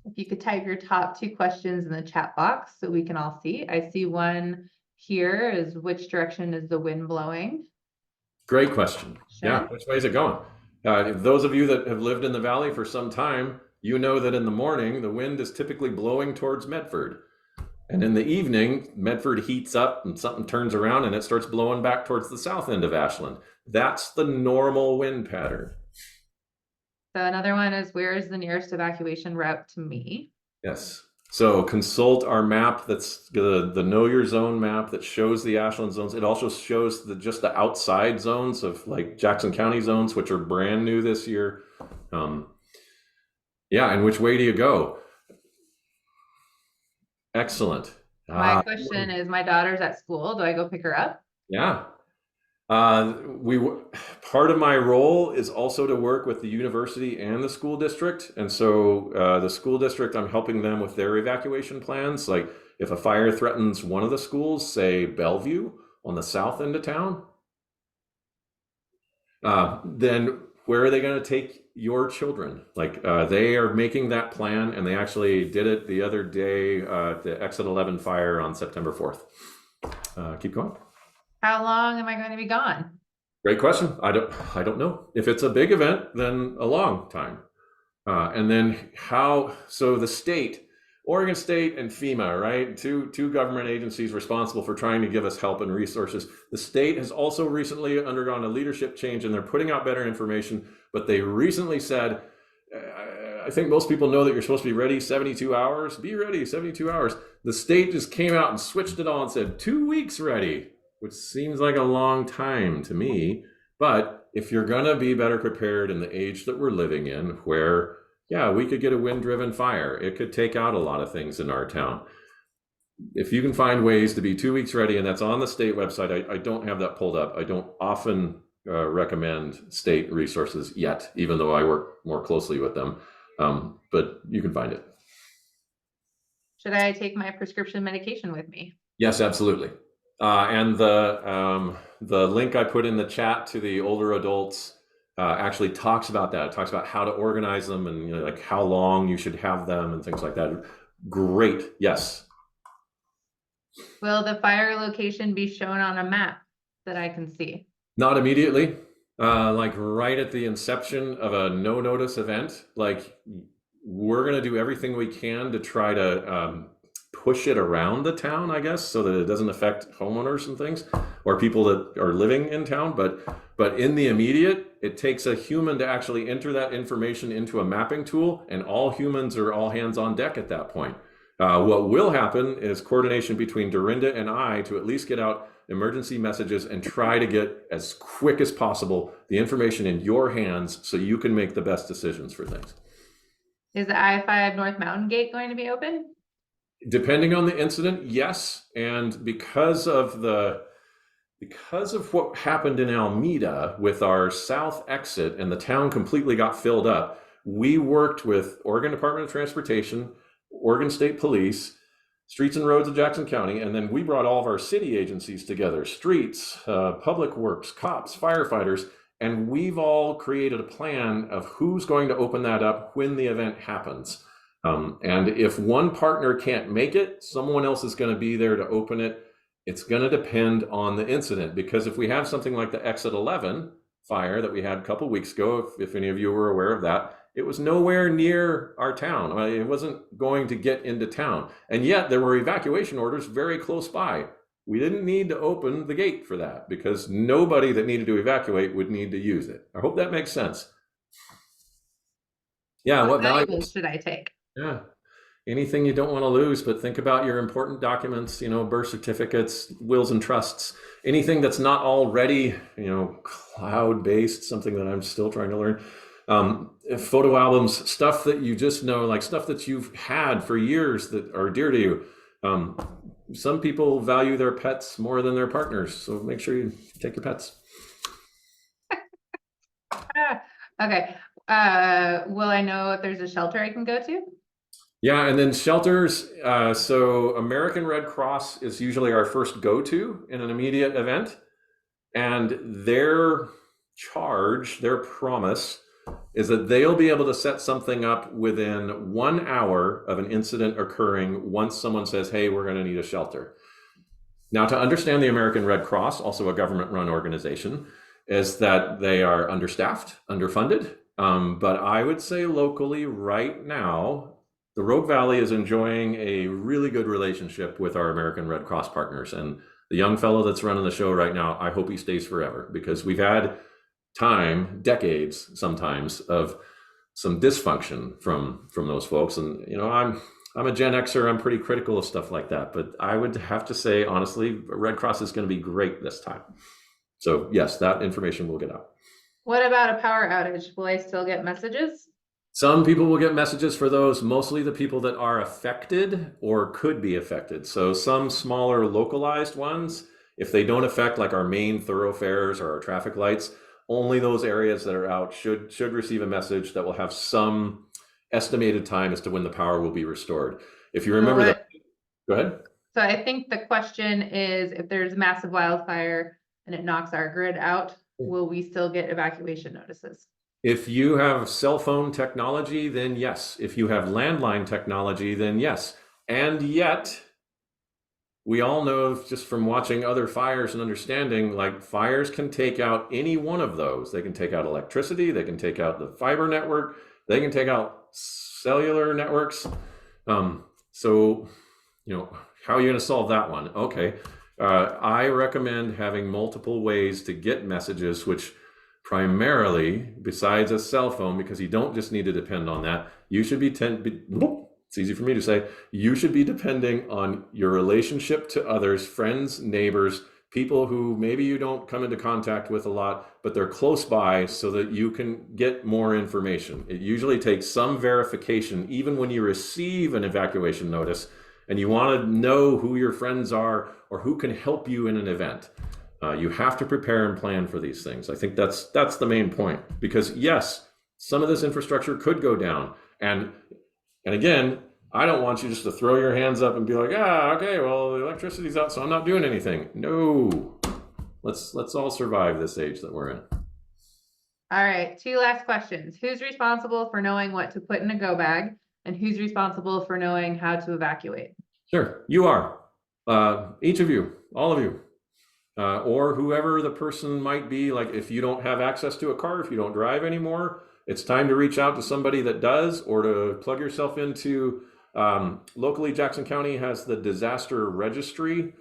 if you could type your top 2 questions in the chat box so we can all see. I see one here is, which direction is the wind blowing? Great question. Sure. Yeah, which way is it going? Those of you that have lived in the valley for some time, you know that in the morning, the wind is typically blowing towards Medford. And in the evening, Medford heats up and something turns around and it starts blowing back towards the south end of Ashland. That's the normal wind pattern. So another one is, where is the nearest evacuation route to me? Yes. So consult our map. That's the Know Your Zone map that shows the Ashland zones. It also shows just the outside zones of like Jackson County zones, which are brand new this year. Yeah, and which way do you go? Excellent. My question is, my daughter's at school. Do I go pick her up? Yeah. Part of my role is also to work with the university and the school district. And so the school district, I'm helping them with their evacuation plans. Like if a fire threatens one of the schools, say Bellevue on the south end of town, then where are they going to take your children? Like they are making that plan, and they actually did it the other day at the Exit 11 fire on September 4th. Keep going. How long am I going to be gone? Great question. I don't know. If it's a big event, then a long time. And then so the state, Oregon State and FEMA, right? Two government agencies responsible for trying to give us help and resources. The state has also recently undergone a leadership change, and they're putting out better information, but they recently said, I think most people know that you're supposed to be ready 72 hours. Be ready 72 hours. The state just came out and switched it all and said 2 weeks ready, which seems like a long time to me. But if you're going to be better prepared in the age that we're living in, where, yeah, we could get a wind-driven fire, it could take out a lot of things in our town. If you can find ways to be 2 weeks ready, and that's on the state website, I don't have that pulled up. I don't often recommend state resources yet, even though I work more closely with them. But you can find it. Should I take my prescription medication with me? Yes, absolutely. And the link I put in the chat to the older adults actually talks about that. It talks about how to organize them and like how long you should have them and things like that. Great. Yes. Will the fire location be shown on a map that I can see? Not immediately. Like right at the inception of a no notice event, like we're going to do everything we can to try to push it around the town, I guess, so that it doesn't affect homeowners and things or people that are living in town. But in the immediate, it takes a human to actually enter that information into a mapping tool, and all humans are all hands on deck at that point. What will happen is coordination between Dorinda and I to at least get out emergency messages and try to get as quick as possible the information in your hands so you can make the best decisions for things. Is the I-5 North Mountain Gate going to be open? Depending on the incident, yes. And because of the because of what happened in Alameda with our south exit and the town completely got filled up, we worked with Oregon Department of Transportation, Oregon State Police, Streets and Roads of Jackson County, and then we brought all of our city agencies together, streets, public works, cops, firefighters, and we've all created a plan of who's going to open that up when the event happens. And if one partner can't make it, someone else is going to be there to open it. It's going to depend on the incident, because if we have something like the Exit 11 fire that we had a couple weeks ago, if any of you were aware of that, it was nowhere near our town. It wasn't going to get into town. And yet there were evacuation orders very close by. We didn't need to open the gate for that because nobody that needed to evacuate would need to use it. I hope that makes sense. Yeah, what valuables should I take? Yeah, anything you don't want to lose, but think about your important documents, birth certificates, wills and trusts, anything that's not already, cloud-based, something that I'm still trying to learn. Photo albums, stuff that you just know, like stuff that you've had for years that are dear to you. Some people value their pets more than their partners, so make sure you take your pets. Okay. Will I know if there's a shelter I can go to? Yeah, and then shelters. So American Red Cross is usually our first go-to in an immediate event. And their charge, their promise, is that they'll be able to set something up within 1 hour of an incident occurring once someone says, hey, we're going to need a shelter. Now, to understand the American Red Cross, also a government-run organization, is that they are understaffed, underfunded. But I would say locally right now, the Rogue Valley is enjoying a really good relationship with our American Red Cross partners. And the young fellow that's running the show right now, I hope he stays forever, because we've had decades sometimes, of some dysfunction from those folks. And, I'm a Gen Xer, I'm pretty critical of stuff like that. But I would have to say, honestly, Red Cross is going to be great this time. So yes, that information will get out. What about a power outage? Will I still get messages? Some people will get messages for those, mostly the people that are affected or could be affected. So some smaller localized ones, if they don't affect like our main thoroughfares or our traffic lights, only those areas that are out should receive a message that will have some estimated time as to when the power will be restored. If you remember that, go ahead. So I think the question is, if there's massive wildfire and it knocks our grid out, will we still get evacuation notices? If you have cell phone technology, then yes. If you have landline technology, then yes. And yet, we all know just from watching other fires and understanding, like fires can take out any one of those. They can take out electricity, they can take out the fiber network, they can take out cellular networks. So, how are you going to solve that one? Okay. I recommend having multiple ways to get messages, which primarily, besides a cell phone, because you don't just need to depend on that, you should be, it's easy for me to say, you should be depending on your relationship to others, friends, neighbors, people who maybe you don't come into contact with a lot, but they're close by so that you can get more information. It usually takes some verification, even when you receive an evacuation notice, and you want to know who your friends are or who can help you in an event. You have to prepare and plan for these things. I think that's the main point, because yes, some of this infrastructure could go down. And again, I don't want you just to throw your hands up and be like, okay, well, the electricity's out, so I'm not doing anything. No, let's all survive this age that we're in. All right, 2 last questions. Who's responsible for knowing what to put in a go bag, and who's responsible for knowing how to evacuate? Sure, you are. Each of you, all of you. Or whoever the person might be. Like if you don't have access to a car, if you don't drive anymore, it's time to reach out to somebody that does, or to plug yourself into, locally Jackson County has the disaster registry,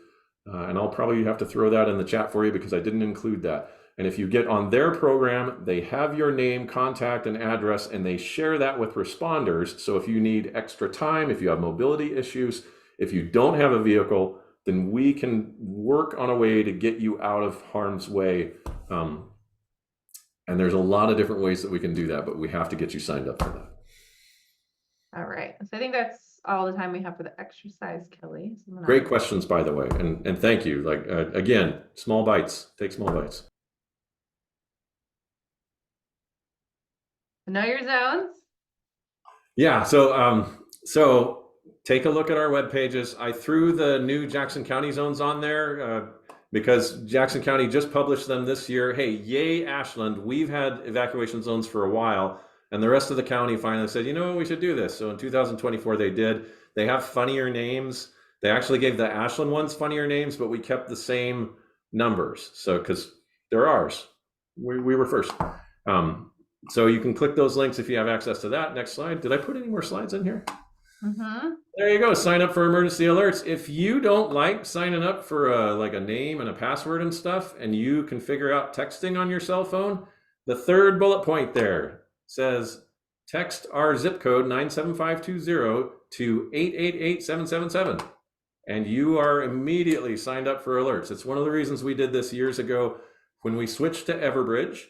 and I'll probably have to throw that in the chat for you because I didn't include that. And if you get on their program, they have your name, contact, and address, and they share that with responders. So if you need extra time, if you have mobility issues, if you don't have a vehicle, then we can work on a way to get you out of harm's way. And there's a lot of different ways that we can do that, but we have to get you signed up for that. All right, so I think that's all the time we have for the exercise, Kelly. So I'm gonna- Great questions, by the way, and thank you. Like again, small bites. Take small bites. Know your zones. Yeah. So take a look at our web pages. I threw the new Jackson County zones on there because Jackson County just published them this year. Hey, yay, Ashland! We've had evacuation zones for a while, and the rest of the county finally said, you know what, we should do this. So in 2024, they did. They have funnier names. They actually gave the Ashland ones funnier names, but we kept the same numbers. So because they're ours, we were first. So you can click those links if you have access to that. Next slide. Did I put any more slides in here? There you go. Sign up for emergency alerts. If you don't like signing up for like a name and a password and stuff, and you can figure out texting on your cell phone, the third bullet point there says text our zip code 97520 to 888-777. And you are immediately signed up for alerts. It's one of the reasons we did this years ago when we switched to Everbridge.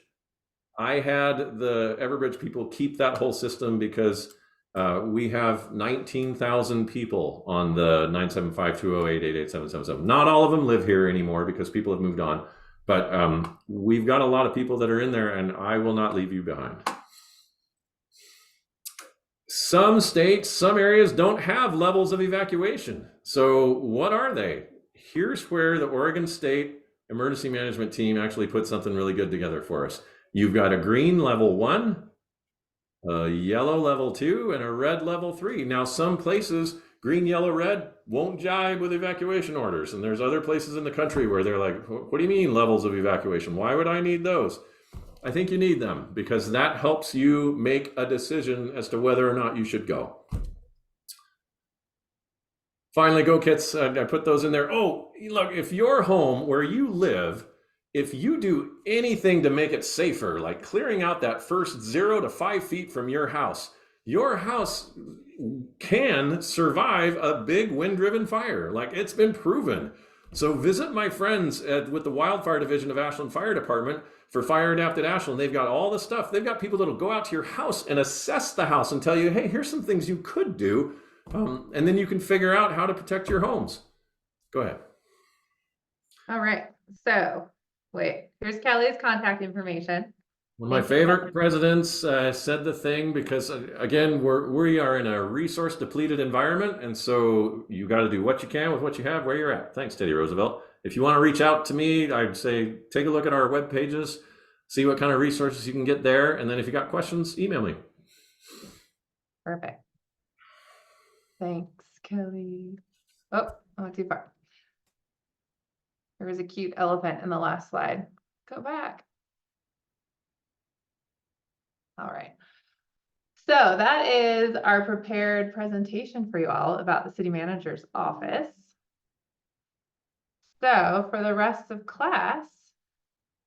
I had the Everbridge people keep that whole system because we have 19,000 people on the 975-208-88777. Not all of them live here anymore because people have moved on, but we've got a lot of people that are in there, and I will not leave you behind. Some states, some areas don't have levels of evacuation. So what are they? Here's where the Oregon State Emergency Management Team actually put something really good together for us. You've got a green level 1, a yellow level 2, and a red level 3. Now, some places, green, yellow, red, won't jibe with evacuation orders. And there's other places in the country where they're like, what do you mean levels of evacuation? Why would I need those? I think you need them because that helps you make a decision as to whether or not you should go. Finally, go kits, I put those in there. Oh, look, if your home where you live, if you do anything to make it safer, like clearing out that first 0 to 5 feet from your house can survive a big wind-driven fire. Like, it's been proven. So visit my friends with the Wildfire Division of Ashland Fire Department for Fire Adapted Ashland. They've got all the stuff. They've got people that'll go out to your house and assess the house and tell you, hey, here's some things you could do. And then you can figure out how to protect your homes. Go ahead. All right, so wait, here's Kelly's contact information. One of my favorite presidents said the thing because, again, we are in a resource depleted environment. And so you got to do what you can with what you have where you're at. Thanks, Teddy Roosevelt. If you want to reach out to me, I'd say take a look at our web pages, see what kind of resources you can get there. And then if you got questions, email me. Perfect. Thanks, Kelly. Oh, I went too far. There was a cute elephant in the last slide. Go back. All right. So that is our prepared presentation for you all about the city manager's office. So for the rest of class,